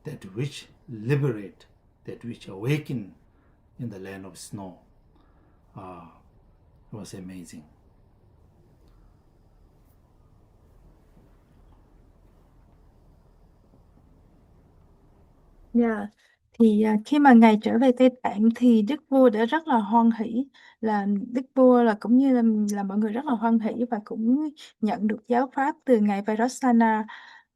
that which liberate, that which awaken in the land of snow. It was amazing. Dạ, thì khi mà Ngài trở về Tây Tạng thì Đức Vua đã rất là hoan hỷ, là Đức Vua là cũng như là mọi người rất là hoan hỷ và cũng nhận được giáo pháp từ Ngài Vairotsana.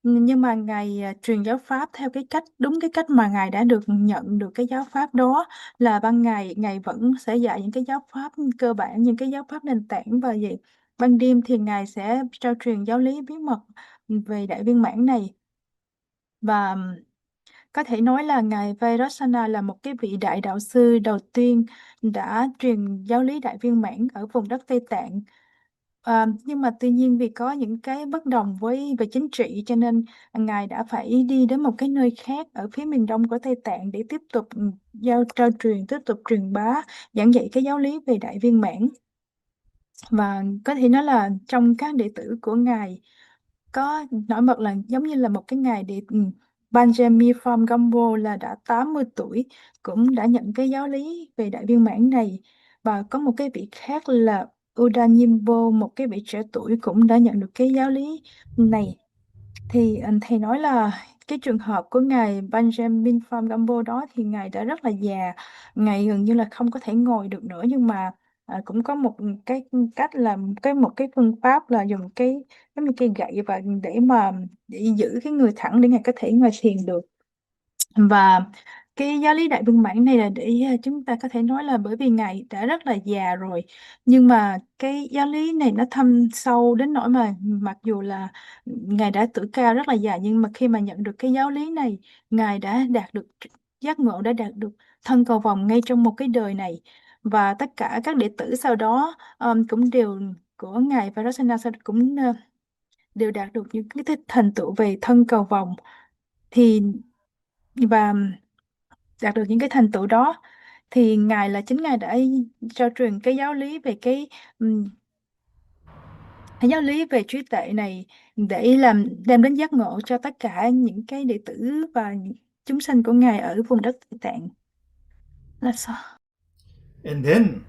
Nhưng mà Ngài truyền giáo pháp theo cái cách đúng cái cách mà Ngài đã được nhận được cái giáo pháp đó, là ban ngày Ngài vẫn sẽ dạy những cái giáo pháp cơ bản, những cái giáo pháp nền tảng, và vậy ban đêm thì Ngài sẽ trao truyền giáo lý bí mật về Đại Viên Mãn này. Và có thể nói là Ngài Vairotsana là một cái vị đại đạo sư đầu tiên đã truyền giáo lý Đại Viên Mãn ở vùng đất Tây Tạng. Nhưng mà tuy nhiên vì có những cái bất đồng về chính trị, cho nên Ngài đã phải đi đến một cái nơi khác ở phía miền đông của Tây Tạng để tiếp tục trao truyền, tiếp tục truyền bá, giảng dạy cái giáo lý về Đại Viên Mãn. Và có thể nói là trong các đệ tử của Ngài có nổi bật là giống như là một cái Ngài Benjamin from Gambo là đã 80 tuổi cũng đã nhận cái giáo lý về Đại Viên Mãn này, và có một cái vị khác là Udanyimbo, một cái vị trẻ tuổi cũng đã nhận được cái giáo lý này. Thì thầy nói là cái trường hợp của Ngài Benjamin from Gambo đó thì Ngài đã rất là già, Ngài gần như là không có thể ngồi được nữa, nhưng mà cũng có một cái cách là một cái phương pháp là dùng cái giống như cây gậy và để giữ cái người thẳng để Ngài có thể ngồi thiền được. Và cái giáo lý Đại Viên Mãn này là để chúng ta có thể nói là bởi vì Ngài đã rất là già rồi, nhưng mà cái giáo lý này nó thâm sâu đến nỗi mà mặc dù là Ngài đã tuổi cao rất là già, nhưng mà khi mà nhận được cái giáo lý này, Ngài đã đạt được giác ngộ, đã đạt được thân cầu vồng ngay trong một cái đời này. Và tất cả các đệ tử sau đó cũng đều của Ngài Vairotsana cũng đều đạt được những cái thành tựu về thân cầu vồng, và đạt được những cái thành tựu đó thì chính Ngài đã trao truyền cái giáo lý về cái giáo lý về trí tuệ này để đem đến giác ngộ cho tất cả những cái đệ tử và chúng sanh của Ngài ở vùng đất Tây Tạng. Là sao? And then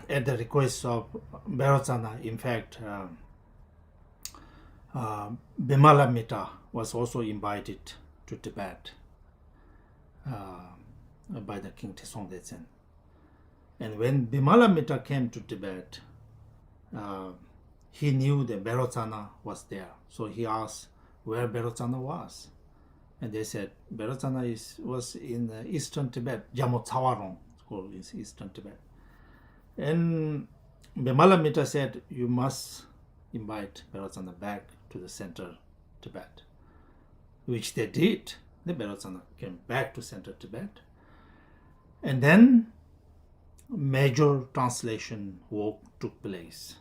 at the request of Vairotsana, in fact, Bimala Metta was also invited to Tibet by the King Trisong Detsen. And when Bimala Metta came to Tibet, he knew that Vairotsana was there. So he asked where Vairotsana was. And they said Vairotsana was in eastern Tibet, Jamotsawarong, it's called eastern Tibet. And Bimala Metta said, you must invite Vairotsana back to the center Tibet, which they did. The Vairotsana came back to center Tibet. And then major translation work took place.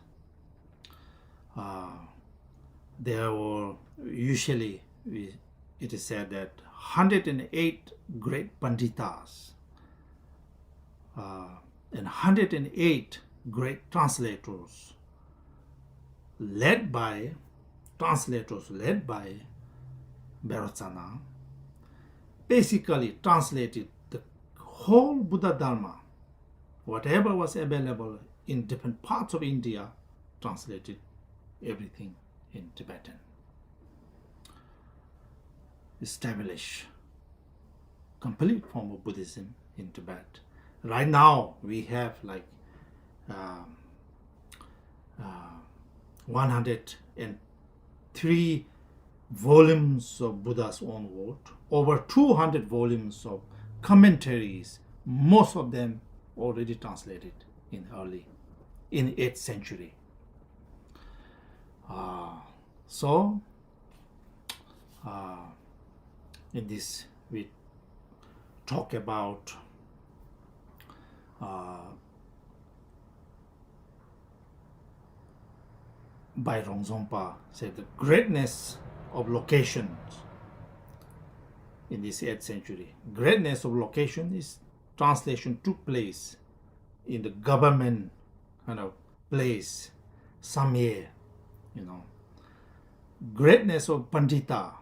There were usually, it is said that 108 great Panditas and 108 great translators led by Vairotsana basically translated the whole Buddha Dharma whatever was available in different parts of India, translated everything in Tibetan. Establish complete form of Buddhism in Tibet. Right now we have like 103 volumes of Buddha's own word, over 200 volumes of commentaries, most of them already translated in 8th century. In this we talk about Bairong Zompa said the greatness of locations in this 8th century. Greatness of location is translation took place in the government kind of place, Samye, Greatness of Pandita,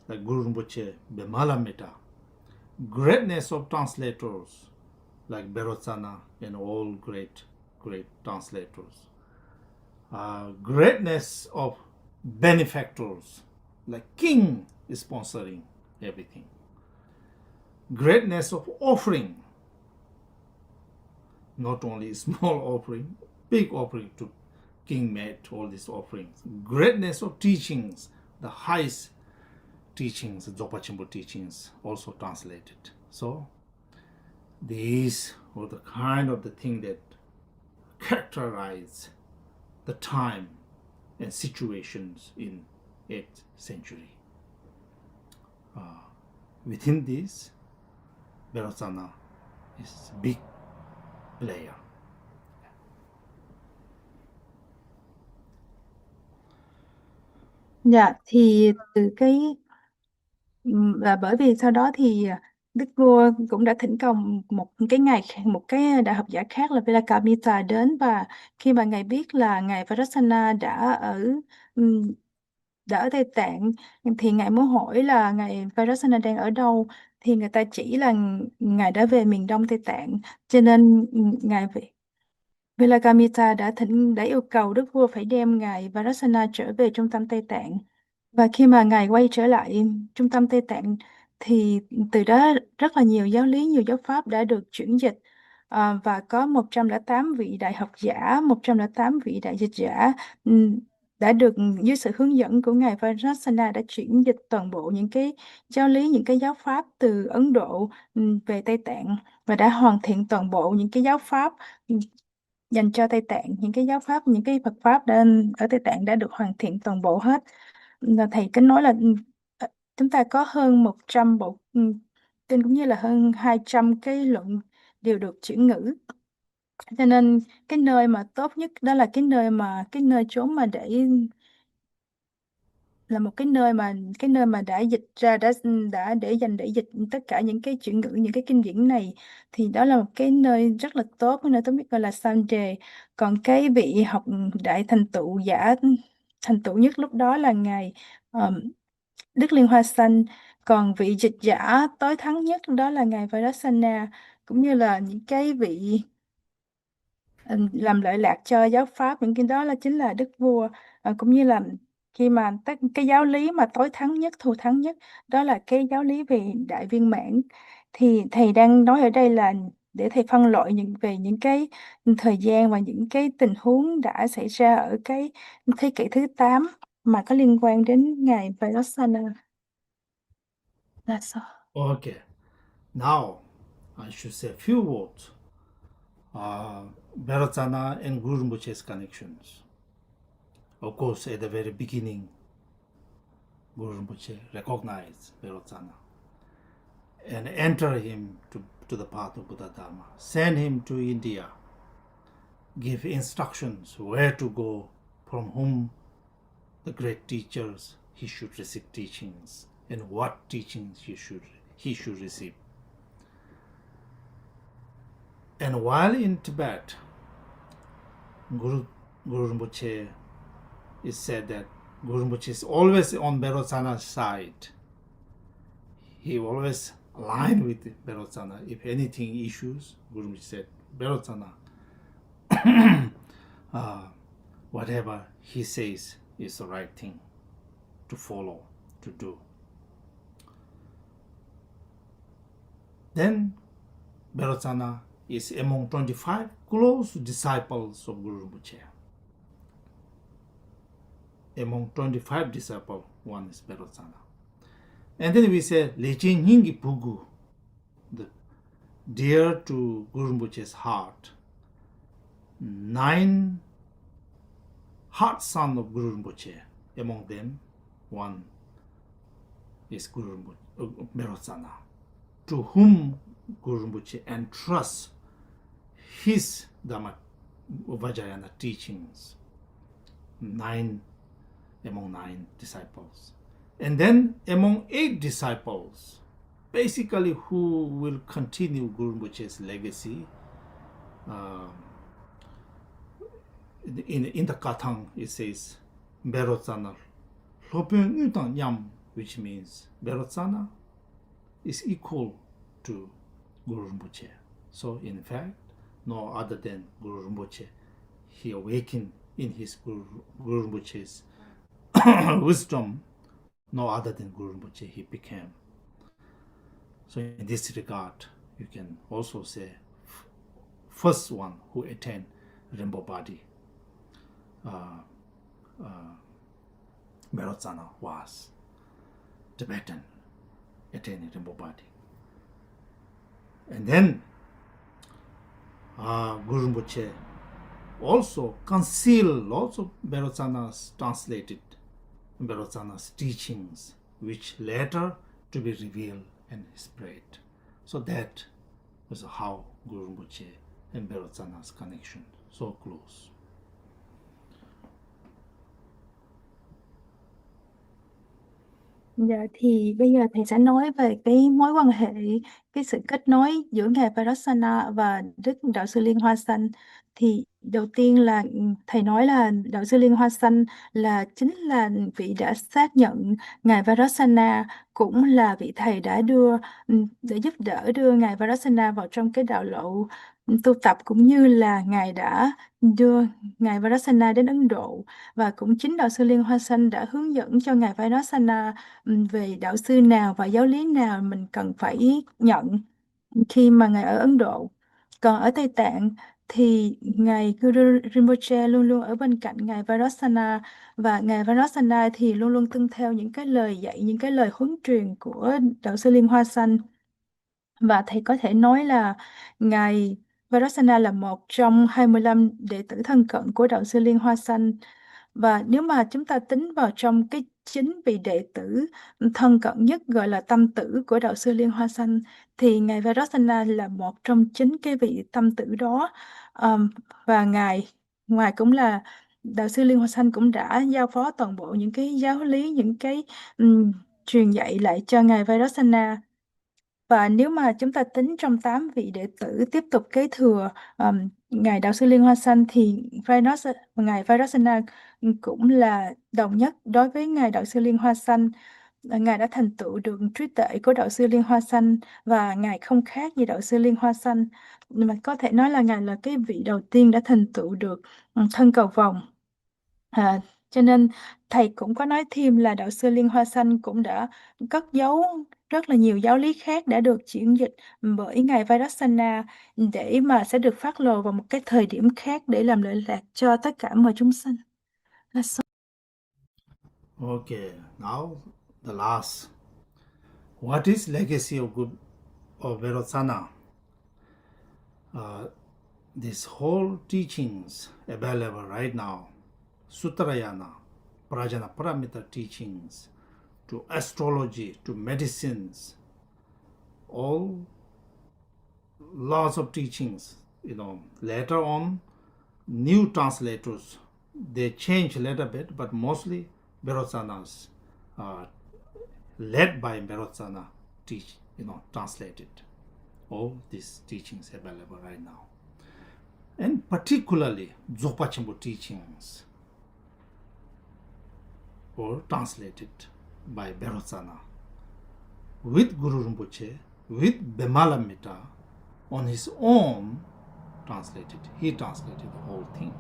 like Guru Rinpoche, Bemala Metta. Greatness of translators, like Vairotsana and all great translators. Greatness of benefactors, like king is sponsoring everything. Greatness of offering, not only small offering, big offering to king made all these offerings. Greatness of teachings, the highest teachings, Dzogpa Chenpo teachings, also translated. So these were the kind of the thing that characterize the time and situations in 8th century. Within this, Vairotsana is a big player. Dạ, thì từ cái và bởi vì sau đó thì Đức Vua cũng đã thỉnh cầu một cái đại học giả khác là Vilakamita đến, và khi mà ngài biết là ngài Vairotsana đã ở Tây Tạng thì ngài muốn hỏi là ngài Vairotsana đang ở đâu, thì người ta chỉ là ngài đã về miền Đông Tây Tạng, cho nên ngài Vilakamita đã yêu cầu Đức Vua phải đem ngài Vairotsana trở về trung tâm Tây Tạng. Và khi mà ngài quay trở lại trung tâm Tây Tạng thì từ đó rất là nhiều giáo lý, nhiều giáo pháp đã được chuyển dịch, và có 108 vị đại học giả, 108 vị đại dịch giả đã được dưới sự hướng dẫn của ngài Vairotsana đã chuyển dịch toàn bộ những cái giáo lý, những cái giáo pháp từ Ấn Độ về Tây Tạng, và đã hoàn thiện toàn bộ những cái giáo pháp dành cho Tây Tạng, những cái giáo pháp, những cái Phật pháp ở Tây Tạng đã được hoàn thiện toàn bộ hết. Là thầy có nói là chúng ta có hơn 100 bộ kinh cũng như là hơn 200 cái luận đều được chuyển ngữ. Cho nên cái nơi mà tốt nhất đó là cái nơi chốn mà để là một cái nơi mà đã dịch ra, đã để dành để dịch tất cả những cái chuyển ngữ, những cái kinh điển này, thì đó là một cái nơi rất là tốt, cái nơi tốt nhất gọi là Sanjay. Còn cái vị học đại thành tựu nhất lúc đó là ngài Đức Liên Hoa Sanh. Còn vị dịch giả tối thắng nhất đó là ngài Vairotsana, cũng như là những cái vị làm lợi lạc cho giáo pháp, những cái đó chính là Đức Vua, cũng như là khi mà cái giáo lý mà tối thắng nhất, thù thắng nhất đó là cái giáo lý về Đại Viên Mãn. Thì thầy đang nói ở đây là để thầy phân loại về những cái thời gian và những cái tình huống đã xảy ra ở cái thế kỷ thứ 8 mà có liên quan đến ngài Vairotsana. That's all. Okay, now I should say a few words. Vairotsana and Guru Rinpoche's connections. Of course, at the very beginning, Guru Rinpoche recognized Vairotsana and entered him to the path of Buddha Dharma, sent him to India, give instructions where to go, from whom the great teachers he should receive teachings, and what teachings he should receive. And while in Tibet, Guru Rinpoche, it said that Guru Rinpoche is always on Vairotsana's side. He always aligned with Vairotsana. If anything issues, Guru Rinpoche said, Vairotsana, whatever he says is the right thing to follow, to do. Then Vairotsana is among 25 close disciples of Guru Rinpoche. Among 25 disciples, one is Vairotsana. And then we say Leching Hingi Pugu, the dear to Guru Rinpoche's heart. 9 heart son of Guru Rinpoche. Among them, one is Guru Rinpoche, Vairotsana, to whom Guru Rinpoche entrusts his Dhamma Vajrayana teachings. 9 among 9 disciples. And then among 8 disciples, basically who will continue Guru Rinpoche's legacy. In the Kathang, it says, Vairotsana, which means Vairotsana is equal to Guru Rinpoche. So in fact, no other than Guru Rinpoche, he awakened in his Guru Rinpoche's wisdom. No other than Guru Rinpoche he became. So in this regard, you can also say first one who attained Rainbow Body, Vairotsana was Tibetan, attaining Rainbow Body. And then Guru Rinpoche also concealed lots of Vairotsana's translated Vairotsana's teachings, which later to be revealed and spread. So that was how Guru Rinpoche and Vairotsana's connection so close. Dạ, thì bây giờ thầy sẽ nói về cái mối quan hệ, cái sự kết nối giữa Ngài Vairotsana và Đức Đạo Sư Liên Hoa Sanh. Thì đầu tiên là thầy nói là Đạo Sư Liên Hoa Sanh chính là vị đã xác nhận Ngài Vairotsana, cũng là vị thầy đã để giúp đỡ đưa Ngài Vairotsana vào trong cái đạo lộ tu tập, cũng như là Ngài đã đưa Ngài Vairotsana đến Ấn Độ, và cũng chính Đạo Sư Liên Hoa Sanh đã hướng dẫn cho Ngài Vairotsana về đạo sư nào và giáo lý nào mình cần phải nhận khi mà Ngài ở Ấn Độ. Còn ở Tây Tạng thì Ngài Guru Rinpoche luôn luôn ở bên cạnh Ngài Vairotsana, và Ngài Vairotsana thì luôn luôn tuân theo những cái lời dạy, những cái lời huấn truyền của Đạo Sư Liên Hoa Sanh. Và thầy có thể nói là Ngài Vairotsana là một trong 25 đệ tử thân cận của Đạo Sư Liên Hoa Sanh. Và nếu mà chúng ta tính vào trong cái 9 vị đệ tử thân cận nhất, gọi là tâm tử của Đạo Sư Liên Hoa Sanh, thì Ngài Vairotsana là một trong 9 cái vị tâm tử đó. Và Ngài cũng là Đạo Sư Liên Hoa Sanh cũng đã giao phó toàn bộ những cái giáo lý, những cái truyền dạy lại cho Ngài Vairotsana. Và nếu mà chúng ta tính trong 8 vị đệ tử tiếp tục kế thừa Ngài Đạo Sư Liên Hoa Sanh, thì Ngài Vairotsana cũng là đồng nhất đối với Ngài Đạo Sư Liên Hoa Sanh. Ngài đã thành tựu được trí tuệ của Đạo Sư Liên Hoa Sanh, và Ngài không khác gì Đạo Sư Liên Hoa Sanh. Mà có thể nói là Ngài là cái vị đầu tiên đã thành tựu được thân cầu vồng. Cho nên thầy cũng có nói thêm là Đạo Sư Liên Hoa Sanh cũng đã cất giấu rất là nhiều giáo lý khác đã được chuyển dịch bởi Ngài Vairotsana, để mà sẽ được phát lộ vào một cái thời điểm khác để làm lợi lạc cho tất cả mọi chúng sanh. Okay, now the last. What is legacy of Vairotsana? This whole teachings available right now, Sutrayana, Prajna Paramita teachings, to astrology, to medicines, all lots of teachings. Later on, new translators, they change a little bit, but mostly Vairotsana's, led by Vairotsana, translated. All these teachings available right now. And particularly Dzogpa Chenpo teachings were translated by Vairotsana with Guru Rinpoche, with Bemalamita on his own, translated. He translated the whole thing.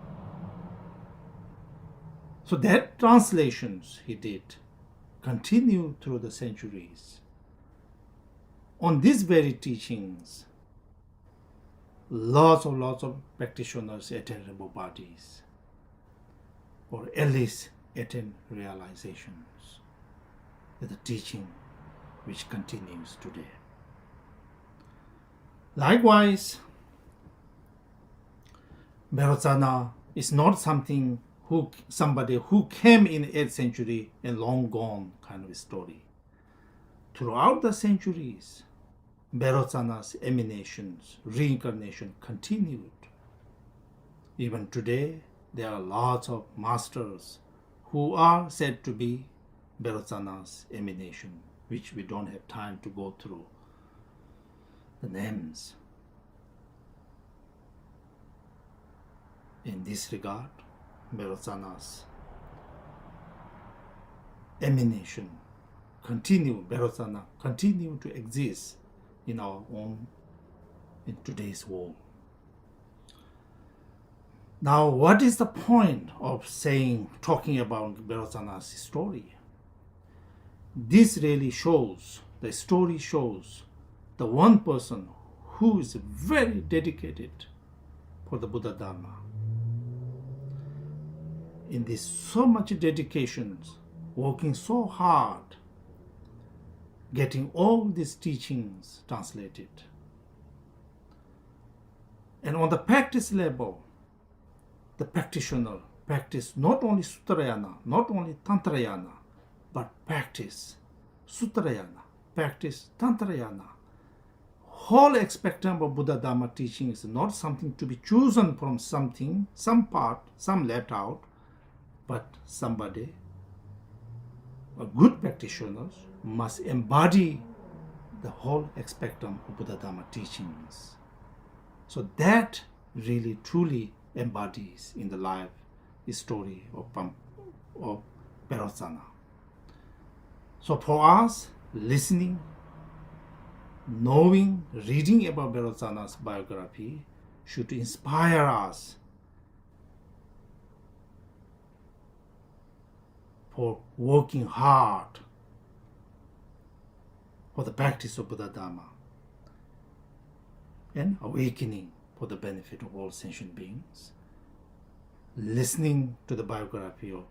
So that translations he did continue through the centuries. On these very teachings, lots of practitioners attend remote bodies, or at least attend realizations with the teaching which continues today. Likewise, Vairotsana is not somebody who came in 8th century and long gone kind of a story. Throughout the centuries, Vairotsana's emanations, reincarnation continued. Even today, there are lots of masters who are said to be Vairotsana's emanation, which we don't have time to go through the names. In this regard, Vairotsana's emanation Vairotsana continue to exist in today's world. Now, what is the point of talking about Vairotsana's story? This really shows, the story shows the one person who is very dedicated for the Buddha Dharma. In this so much dedications, working so hard, getting all these teachings translated. And on the practice level, the practitioner practice not only Sutrayana, not only Tantrayana, but practice Sutrayana, practice Tantrayana. Whole spectrum of Buddha Dharma teaching is not something to be chosen from something, some part, some left out, but somebody, a good practitioner, must embody the whole spectrum of Buddha Dharma teachings. So that really truly embodies in the life story of Vairotsana. So for us, listening, knowing, reading about Vairotsana's biography should inspire us for working hard for the practice of Buddha Dharma and awakening for the benefit of all sentient beings. Listening to the biography of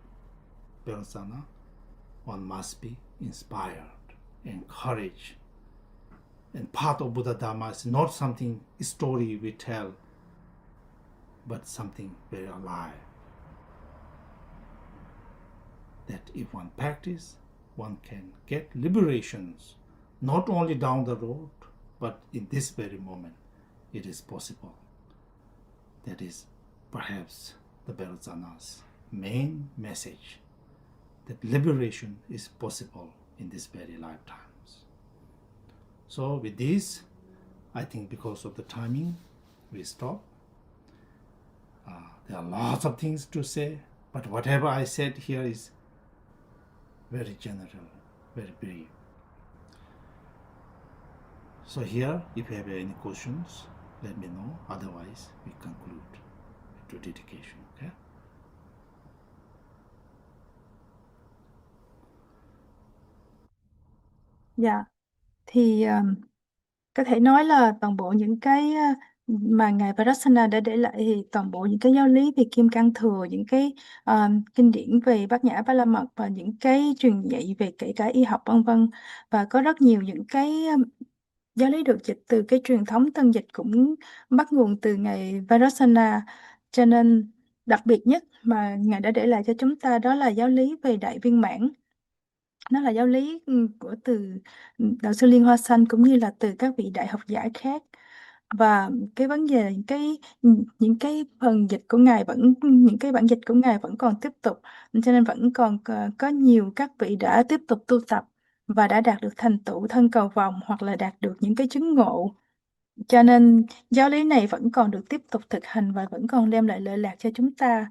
Vairotsana, one must be inspired, encouraged. And part of Buddha Dharma is not something story we tell, but something very alive. That if one practice, one can get liberations, not only down the road, but in this very moment, it is possible. That is perhaps the Vairotsana's main message, that liberation is possible in this very lifetimes. So with this, I think because of the timing, we stop. There are lots of things to say, but whatever I said here is very general, very brief. So here, if you have any questions, let me know. Otherwise, we conclude to dedication. Okay? Dạ, thì có thể nói là toàn bộ những cái mà Ngài Vairotsana đã để lại thì toàn bộ những cái giáo lý về Kim Cang Thừa, những cái kinh điển về Bát Nhã Ba La Mật và những cái truyền dạy về kể cả y học vân vân, và có rất nhiều những cái giáo lý được dịch từ cái truyền thống tân dịch cũng bắt nguồn từ Ngài Vairotsana. Cho nên đặc biệt nhất mà Ngài đã để lại cho chúng ta đó là giáo lý về Đại Viên Mãn. Nó là giáo lý của từ Đạo sư Liên Hoa Sanh cũng như là từ các vị đại học giả khác. Và cái vấn đề những cái phần dịch của Ngài những cái bản dịch của Ngài vẫn còn tiếp tục, cho nên vẫn còn có nhiều các vị đã tiếp tục tu tập và đã đạt được thành tựu thân cầu vồng hoặc là đạt được những cái chứng ngộ. Cho nên giáo lý này vẫn còn được tiếp tục thực hành và vẫn còn đem lại lợi lạc cho chúng ta.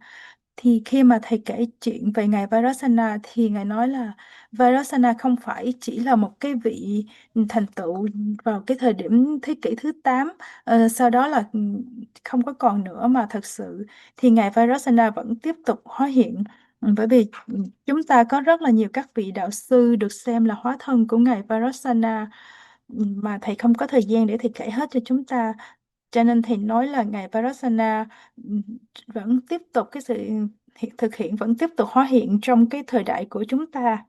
Thì khi mà thầy kể chuyện về Ngài Vairotsana thì Ngài nói là Vairotsana không phải chỉ là một cái vị thành tựu vào cái thời điểm thế kỷ thứ 8, sau đó là không có còn nữa, mà thật sự thì Ngài Vairotsana vẫn tiếp tục hóa hiện. Bởi vì chúng ta có rất là nhiều các vị đạo sư được xem là hóa thân của Ngài Vairotsana, mà thầy không có thời gian để thầy kể hết cho chúng ta. Cho nên thầy nói là Ngài Vairotsana vẫn tiếp tục cái sự thực hiện, vẫn tiếp tục hóa hiện trong cái thời đại của chúng ta.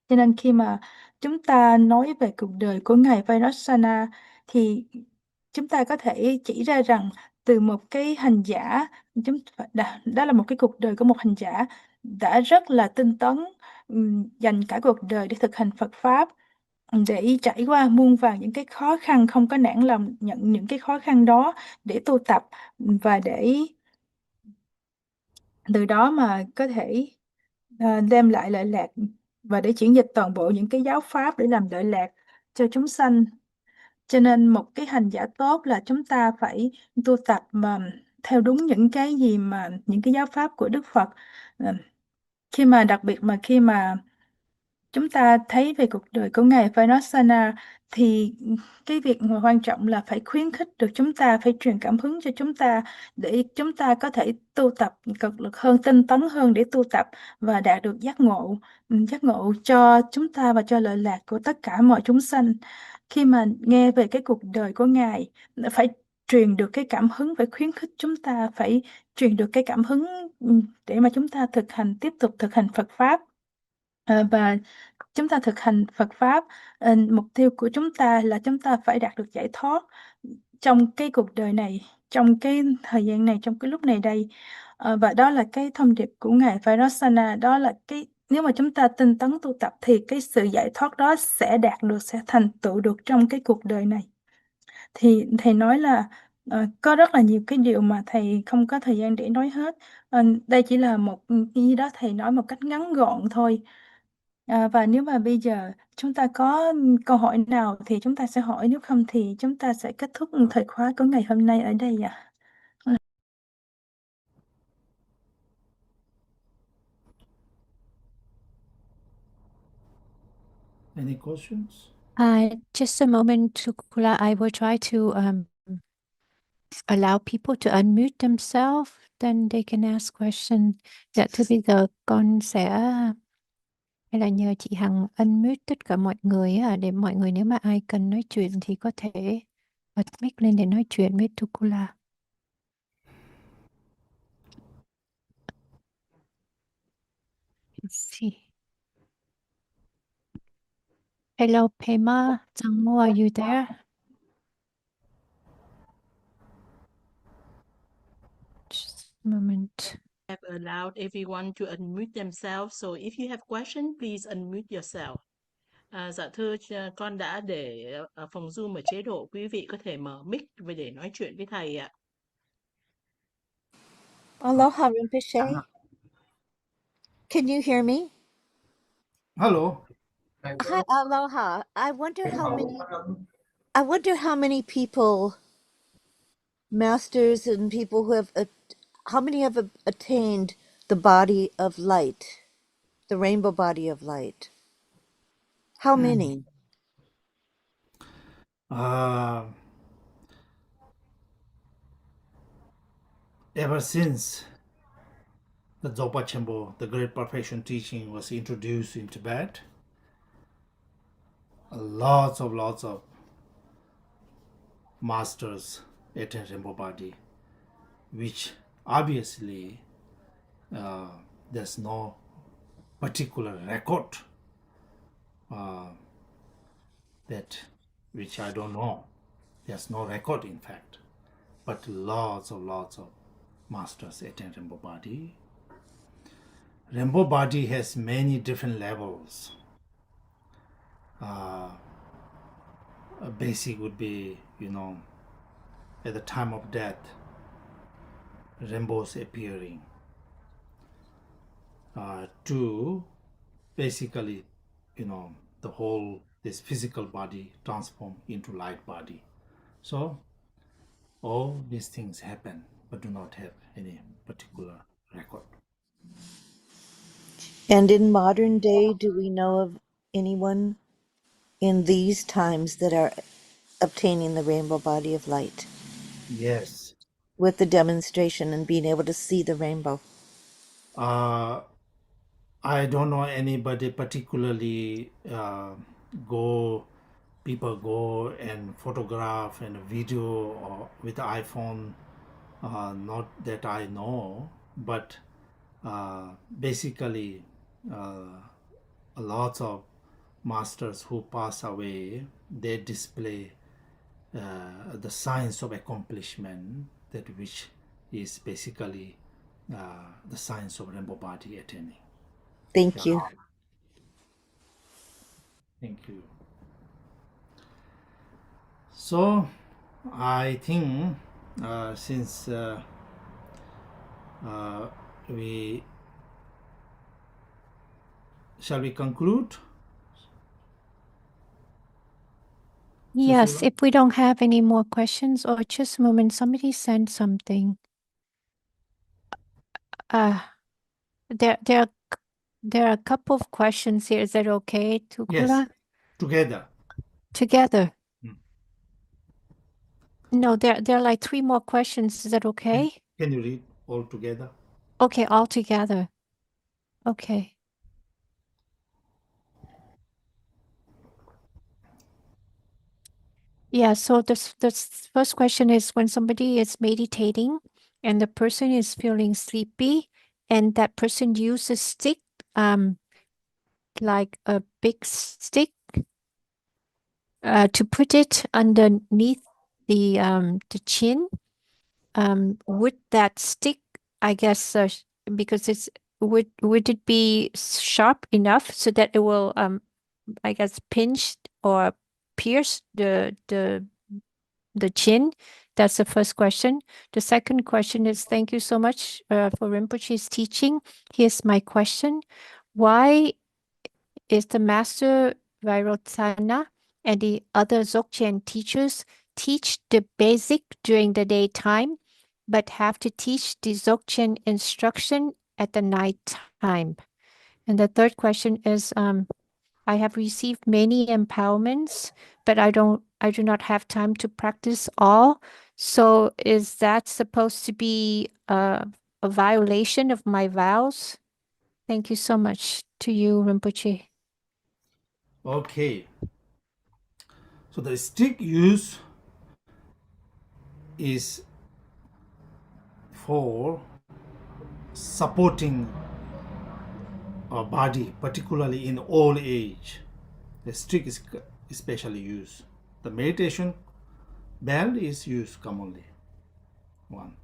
Cho nên khi mà chúng ta nói về cuộc đời của Ngài Vairotsana thì chúng ta có thể chỉ ra rằng từ một cái hành giả, đó là một cái cuộc đời của một hành giả đã rất là tinh tấn, dành cả cuộc đời để thực hành Phật Pháp, để trải qua muôn vàn những cái khó khăn, không có nản lòng nhận những cái khó khăn đó để tu tập, và để từ đó mà có thể đem lại lợi lạc, và để chuyển dịch toàn bộ những cái giáo pháp để làm lợi lạc cho chúng sanh. Cho nên một cái hành giả tốt là chúng ta phải tu tập mà theo đúng những cái gì mà những cái giáo pháp của Đức Phật. Khi mà đặc biệt mà khi mà chúng ta thấy về cuộc đời của Ngài Vairotsana thì cái việc mà quan trọng là phải khuyến khích được chúng ta, phải truyền cảm hứng cho chúng ta để chúng ta có thể tu tập cực lực hơn, tinh tấn hơn để tu tập và đạt được giác ngộ cho chúng ta và cho lợi lạc của tất cả mọi chúng sanh. Khi mà nghe về cái cuộc đời của Ngài, phải truyền được cái cảm hứng, phải khuyến khích chúng ta, phải truyền được cái cảm hứng để mà chúng ta tiếp tục thực hành Phật Pháp. Và chúng ta thực hành Phật Pháp, mục tiêu của chúng ta là chúng ta phải đạt được giải thoát trong cái cuộc đời này, trong cái thời gian này, trong cái lúc này đây. Và đó là cái thông điệp của Ngài Vairotsana, đó là nếu mà chúng ta tinh tấn tu tập thì cái sự giải thoát đó sẽ đạt được, sẽ thành tựu được trong cái cuộc đời này. Thì thầy nói là có rất là nhiều cái điều mà thầy không có thời gian để nói hết. Đây chỉ là một cái gì đó thầy nói một cách ngắn gọn thôi. Và nếu mà bây giờ chúng ta có câu hỏi nào thì chúng ta sẽ hỏi, nếu không thì chúng ta sẽ kết thúc thời khóa của ngày hôm nay ở đây ạ. Any questions? Just a moment, Tukula. I will try to allow people to unmute themselves, then they can ask questions. Dạ thưa, bây giờ con sẽ hay là nhờ chị Hằng unmute tất cả mọi người để mọi người, nếu mà ai cần nói chuyện thì có thể bật mic lên để nói chuyện với Tukula. Let's see. Hello, Pema. Zhangmo, are you there? Just a moment. Have allowed everyone to unmute themselves. So if you have question, please unmute yourself. Dạ thưa, con đã để phòng Zoom ở chế độ quý vị có thể mở mic và để nói chuyện với thầy ạ. Aloha, Rinpoche. Can you hear me? Hello. Hi, aloha. I wonder how many people, masters and people who have, how many have attained the body of light, the rainbow body of light? How many? Ever since the Dzogpa Chenpo, the Great Perfection teaching, was introduced in Tibet, lots of masters attend Rainbow Body, which obviously there's no particular record that which I don't know. There's no record, in fact, but lots of masters attend Rainbow Body. Rainbow Body has many different levels. A basic would be, at the time of death, rainbows appearing. To basically, the whole, this physical body transform into light body. So all these things happen, but do not have any particular record. And in modern day, do we know of anyone in these times that are obtaining the rainbow body of light Yes. with the demonstration and being able to see the rainbow? I don't know anybody particularly people go and photograph and video or with iPhone. Not that I know, but basically, lots of masters who pass away, they display the signs of accomplishment, that which is basically the signs of rainbow body attaining. Thank you. Thank you. So I think since we shall we conclude? Yes, Susula? if we don't have any more questions, or just a moment, somebody sent something. There are a couple of questions here. Is that okay, Yes, Tukula? together. Together. Mm. No, there are like 3 more questions. Is that okay? Can you read all together? Okay, all together. Okay. Yeah, so the first question is, when somebody is meditating and the person is feeling sleepy and that person uses stick, like a big stick, to put it underneath the chin, would that stick, I guess, because it's would it be sharp enough so that it will, I guess, pinch or pierce the chin? That's the first question. The second question is, thank you so much for Rinpoche's teaching. Here's my question. Why is the Master Vairotsana and the other Dzogchen teachers teach the basic during the daytime, but have to teach the Dzogchen instruction at the night time? And the third question is, I have received many empowerments, but I do not have time to practice all. So is that supposed to be a violation of my vows? Thank you so much to you, Rinpoche. Okay. So the stick use is for supporting our body, particularly in old age. The stick is especially used. The meditation bell is used commonly. One.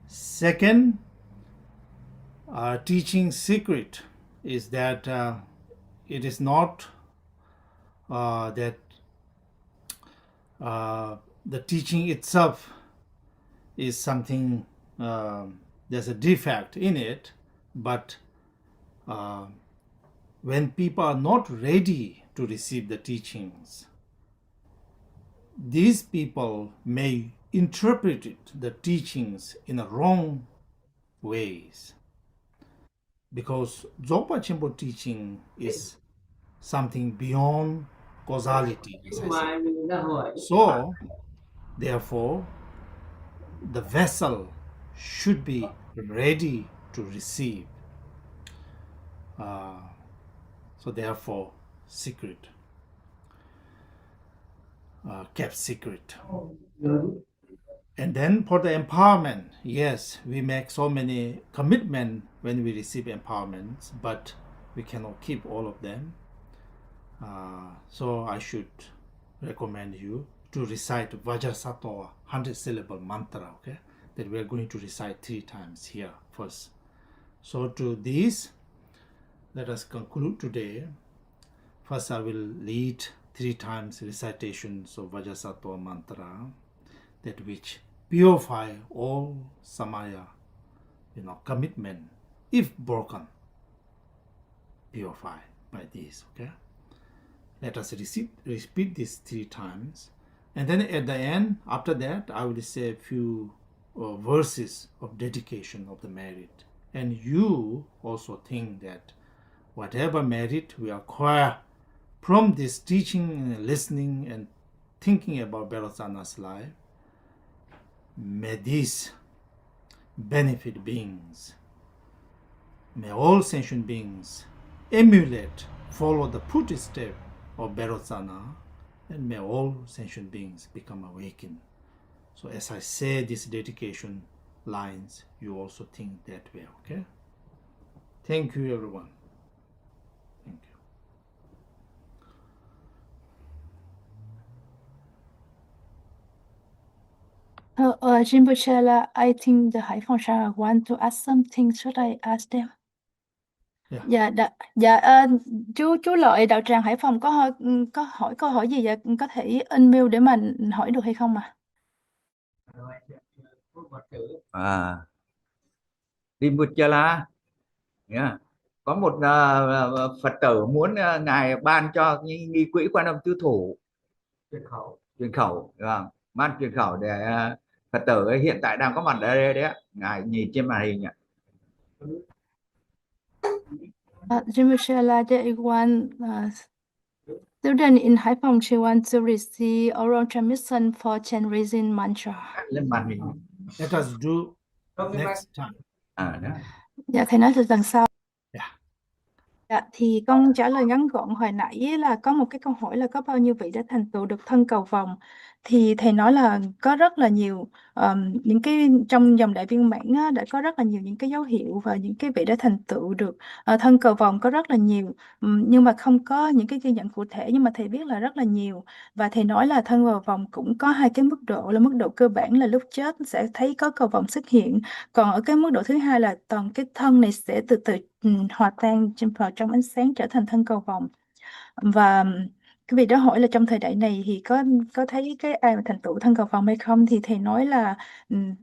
Second, teaching secret is that it is not that the teaching itself is something, there's a defect in it, but when people are not ready to receive the teachings, these people may interpret the teachings in a wrong ways, because Dzogpa Chenpo teaching is something beyond causality, as I said. So, therefore, the vessel should be ready to receive. So, therefore, secret, kept secret. And then for the empowerment, yes, we make so many commitments when we receive empowerments, but we cannot keep all of them. So I should recommend you to recite Vajrasattva 100-syllable mantra, okay? That we are going to recite 3 times here first. So to this, let us conclude today. First, I will lead 3 times recitations of Vajrasattva mantra, that which purify all samaya, commitment, if broken, purify by this, okay? Let us repeat this 3 times. And then at the end, after that, I will say a few verses of dedication of the merit And you also think that whatever merit we acquire from this teaching, listening, and thinking about Vairotsana's life, may these benefit beings, may all sentient beings emulate, follow the footsteps of Vairotsana, and may all sentient beings become awakened. So as I say these dedication lines, you also think that way, okay? Thank you, everyone. Thank you. Rinpoche, I think the Hải Phòng Sa want to ask something. Should I ask them? Yeah. Chú Lợi đạo tràng Hải Phòng có hỏi câu hỏi gì vậy? Có thể unmute để mà hỏi được hay không mà? Rinpoche yeah. Có một Phật tử muốn Ngài ban cho nghi quỹ Quan Âm Tứ Thủ truyền khẩu ban truyền khẩu để Phật tử ấy hiện tại đang có mặt ở đây đấy, Ngài nhìn trên màn hình ạ. Rinpoche, there is one student in Hải Phòng. She wants to receive oral transmission for Chan raising mantra. Lên màn hình. Let us do next time. Dạ, thầy nói từ lần sau. Yeah. Dạ, thì con trả lời ngắn gọn hồi nãy là có một cái câu hỏi là có bao nhiêu vị đã thành tựu được thân cầu vồng, thì thầy nói là có rất là nhiều những cái trong dòng đại viên mãn á, đã có rất là nhiều những cái dấu hiệu và những cái vị đã thành tựu được thân cầu vồng có rất là nhiều, nhưng mà không có những cái ghi nhận cụ thể, nhưng mà thầy biết là rất là nhiều. Và thầy nói là thân cầu vồng cũng có hai cái mức độ, là mức độ cơ bản là lúc chết sẽ thấy có cầu vồng xuất hiện, còn ở cái mức độ thứ hai là toàn cái thân này sẽ từ từ hòa tan vào trong ánh sáng trở thành thân cầu vồng. Và cái vị đó hỏi là trong thời đại này thì có thấy cái ai mà thành tựu thân cầu vồng hay không, thì thầy nói là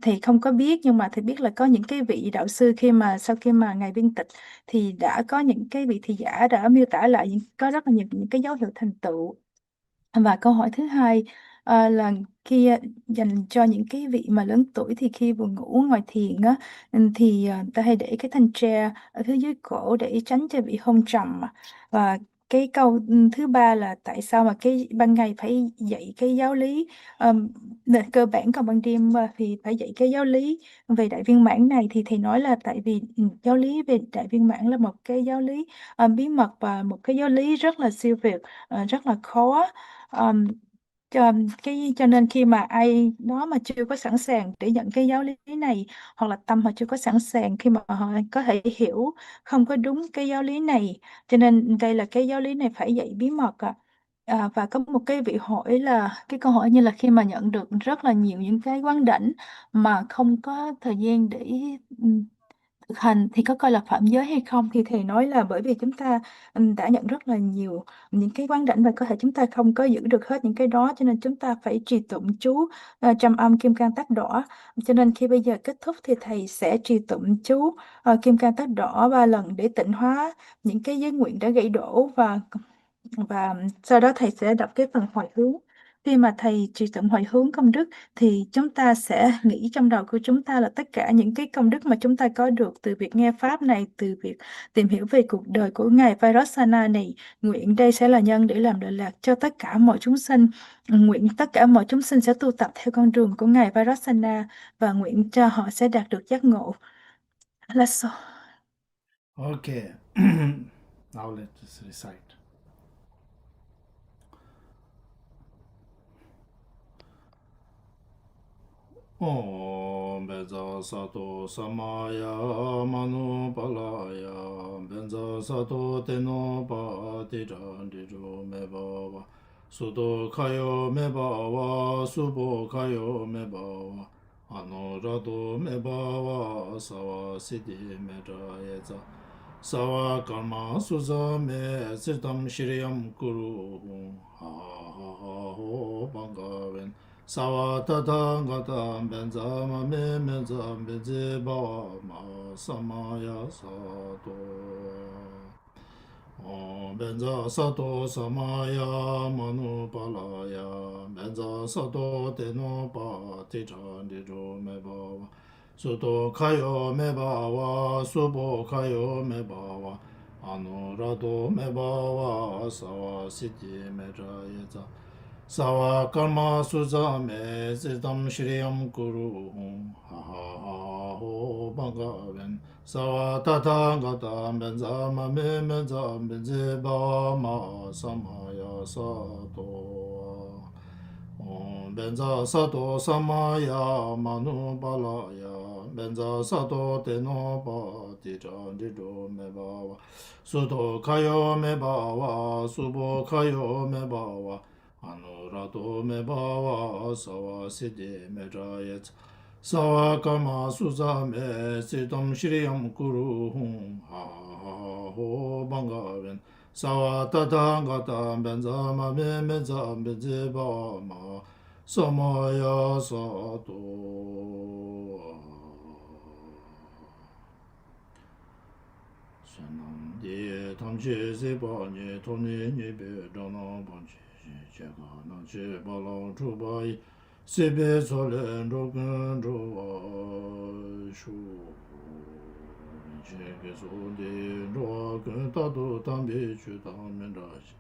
thầy không có biết, nhưng mà thầy biết là có những cái vị đạo sư sau khi mà ngài viên tịch thì đã có những cái vị thị giả đã miêu tả lại có rất là nhiều những cái dấu hiệu thành tựu. Và câu hỏi thứ hai là khi dành cho những cái vị mà lớn tuổi thì khi buồn ngủ ngoài thiền á, thì ta hay để cái thanh tre ở phía dưới cổ để tránh cho bị hôn trầm. Và cái câu thứ ba là tại sao mà cái ban ngày phải dạy cái giáo lý cơ bản, còn ban đêm thì phải dạy cái giáo lý về đại viên mãn này, thì thầy nói là tại vì giáo lý về đại viên mãn là một cái giáo lý bí mật và một cái giáo lý rất là siêu việt, rất là khó. Cho nên khi mà ai đó mà chưa có sẵn sàng để nhận cái giáo lý này, hoặc là tâm họ chưa có sẵn sàng khi mà họ có thể hiểu không có đúng cái giáo lý này, cho nên đây là cái giáo lý này phải dạy bí mật ạ. Và có một cái vị hỏi là cái câu hỏi như là khi mà nhận được rất là nhiều những cái quán đảnh mà không có thời gian để thực hành thì có coi là phạm giới hay không, thì thầy nói là bởi vì chúng ta đã nhận rất là nhiều những cái quán đảnh và có thể chúng ta không có giữ được hết những cái đó, cho nên chúng ta phải trì tụng chú trăm âm kim cang tát đỏ. Cho nên khi bây giờ kết thúc thì thầy sẽ trì tụng chú kim cang tát đỏ 3 lần để tịnh hóa những cái giới nguyện đã gãy đổ, và sau đó thầy sẽ đọc cái phần hồi hướng. Khi mà thầy trì tụng hồi hướng công đức thì chúng ta sẽ nghĩ trong đầu của chúng ta là tất cả những cái công đức mà chúng ta có được từ việc nghe Pháp này, từ việc tìm hiểu về cuộc đời của Ngài Vairotsana này, nguyện đây sẽ là nhân để làm lợi lạc cho tất cả mọi chúng sinh. Nguyện tất cả mọi chúng sinh sẽ tu tập theo con đường của Ngài Vairotsana và nguyện cho họ sẽ đạt được giác ngộ. That's all. Okay. Now let us recite. Om Benza Sato Samaya Manu Palaya Benza Sato Teno Pati Randiru Mebawa Sudo Kayo Mebawa Subo Kayo Mebawa Anorado Mebawa Sawa Siddhi Medayeza Sawa Karma Suza Me Sirtam Shiriyam Kuru Ha Ha Ha Ho Bangaven Sawa tata ngata benza ma me menza benze bawa ma samaya sato. Benza sato samaya manu palaya benza sato teno pa ti chandi jo me bawa Suto kayo mebawa, subo kayo mebawa, anurado mebawa, sawa siti merayeza. Sawa karma suza me, siddham shriyam kuru, ha ha ha ho bhagavan. Sawa tata gata benza ma me menza benze ba ma samaya sato. Benza sato samaya manu balaya, benza sato teno pa tijan dido me bawa, suto kayo me bawa, subo kayo me bawa, anurato me bawa, sawa siddhi me rayet, sawa karma suza me, siddham shriyam kuru hum, ha ha ho bhagavan. Sawa tata gata benza ma me menza benze ba ma samaya sato. Shanam di tamche se pa nye toni nye be dana panche cheka na che bala chubai sebe sole roken roa shu. Cheke so de roken tato tambe chu tamen rashi.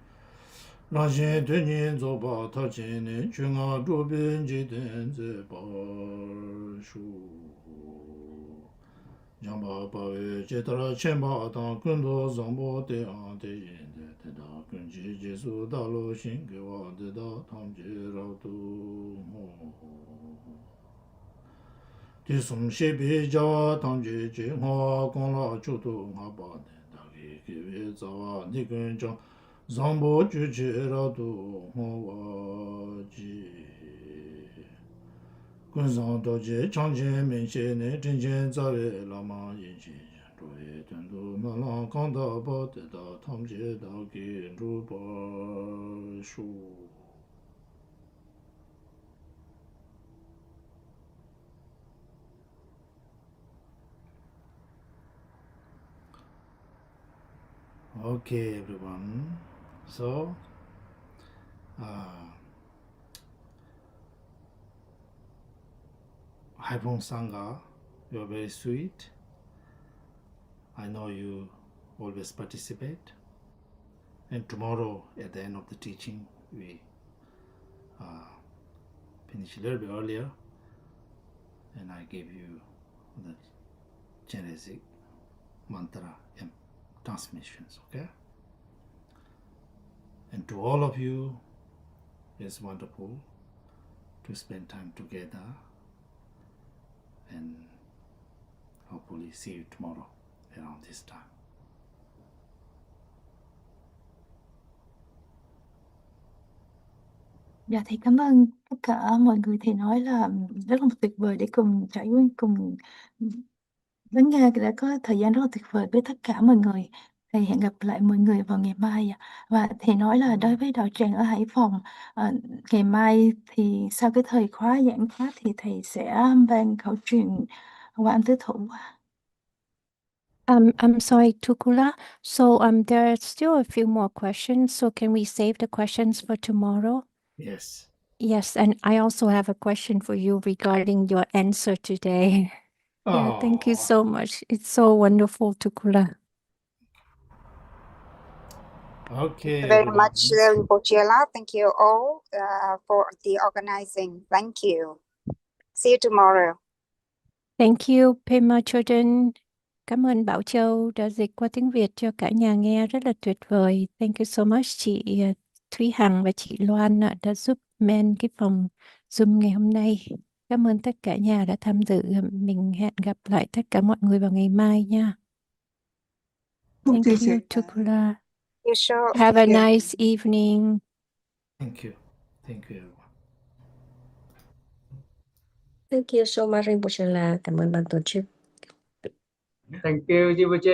Rashi teni zoba tachene chunga drobin jiten ze pa shu. Jamba pawe chetara chenpa tang kundo zambo te an te yin te da kunji jesu dalo shingi wa te da tamje rautu. Ti sum shepi jawa tamje che nga kongla chutu nga pa te da ki kiwe zawa nikun chang zambo chu che rautu nga wa ji. Kunzang doje changje menche ne tenjen zawe lama yinche roye tendu malang kanda pa te da tamje da ki rupa shu. Okay, everyone. So, Haibong Sangha, you're very sweet. I know you always participate. And tomorrow, at the end of the teaching, we finish a little bit earlier. And I gave you the Genesis mantra and transmissions, okay? And to all of you, it's wonderful to spend time together. And hopefully see you tomorrow around this time. Dạ thì cảm ơn tất cả mọi người, thì nói là rất là tuyệt vời để cùng cùng lắng nghe, đã có thời gian rất là tuyệt vời với tất cả mọi người. Thì hẹn gặp lại mọi người vào ngày mai ạ. Và thì nói là đối với đạo tràng ở Hải Phòng, ngày mai thì sau cái thời khóa giảng pháp thì thầy sẽ ban khẩu truyền qua âm tứ thủ. I'm sorry, Tukula. So there are still a few more questions. So can we save the questions for tomorrow? Yes. Yes, and I also have a question for you regarding your answer today. Yeah, thank you Oh, so much. It's so wonderful, Tukula. okay, Thank you very everyone. much, Rinpoche. Thank you all for the organizing. Thank you. See you tomorrow. Thank you, Pema Jordan. Cảm ơn Bảo Châu đã dịch qua tiếng Việt cho cả nhà nghe, rất là tuyệt vời. Thank you so much chị Thúy Hằng và chị Loan đã giúp men cái phòng Zoom ngày hôm nay. Cảm ơn tất cả nhà đã tham dự. Mình hẹn gặp lại tất cả mọi người vào ngày mai nha. Thank you, Tukula. You sure? Have a Thank you. nice evening. Thank you. Thank you, everyone. Thank you so much, Rinpoche. Cảm ơn ban tổ chức. Thank you, Chim Cúc Cu.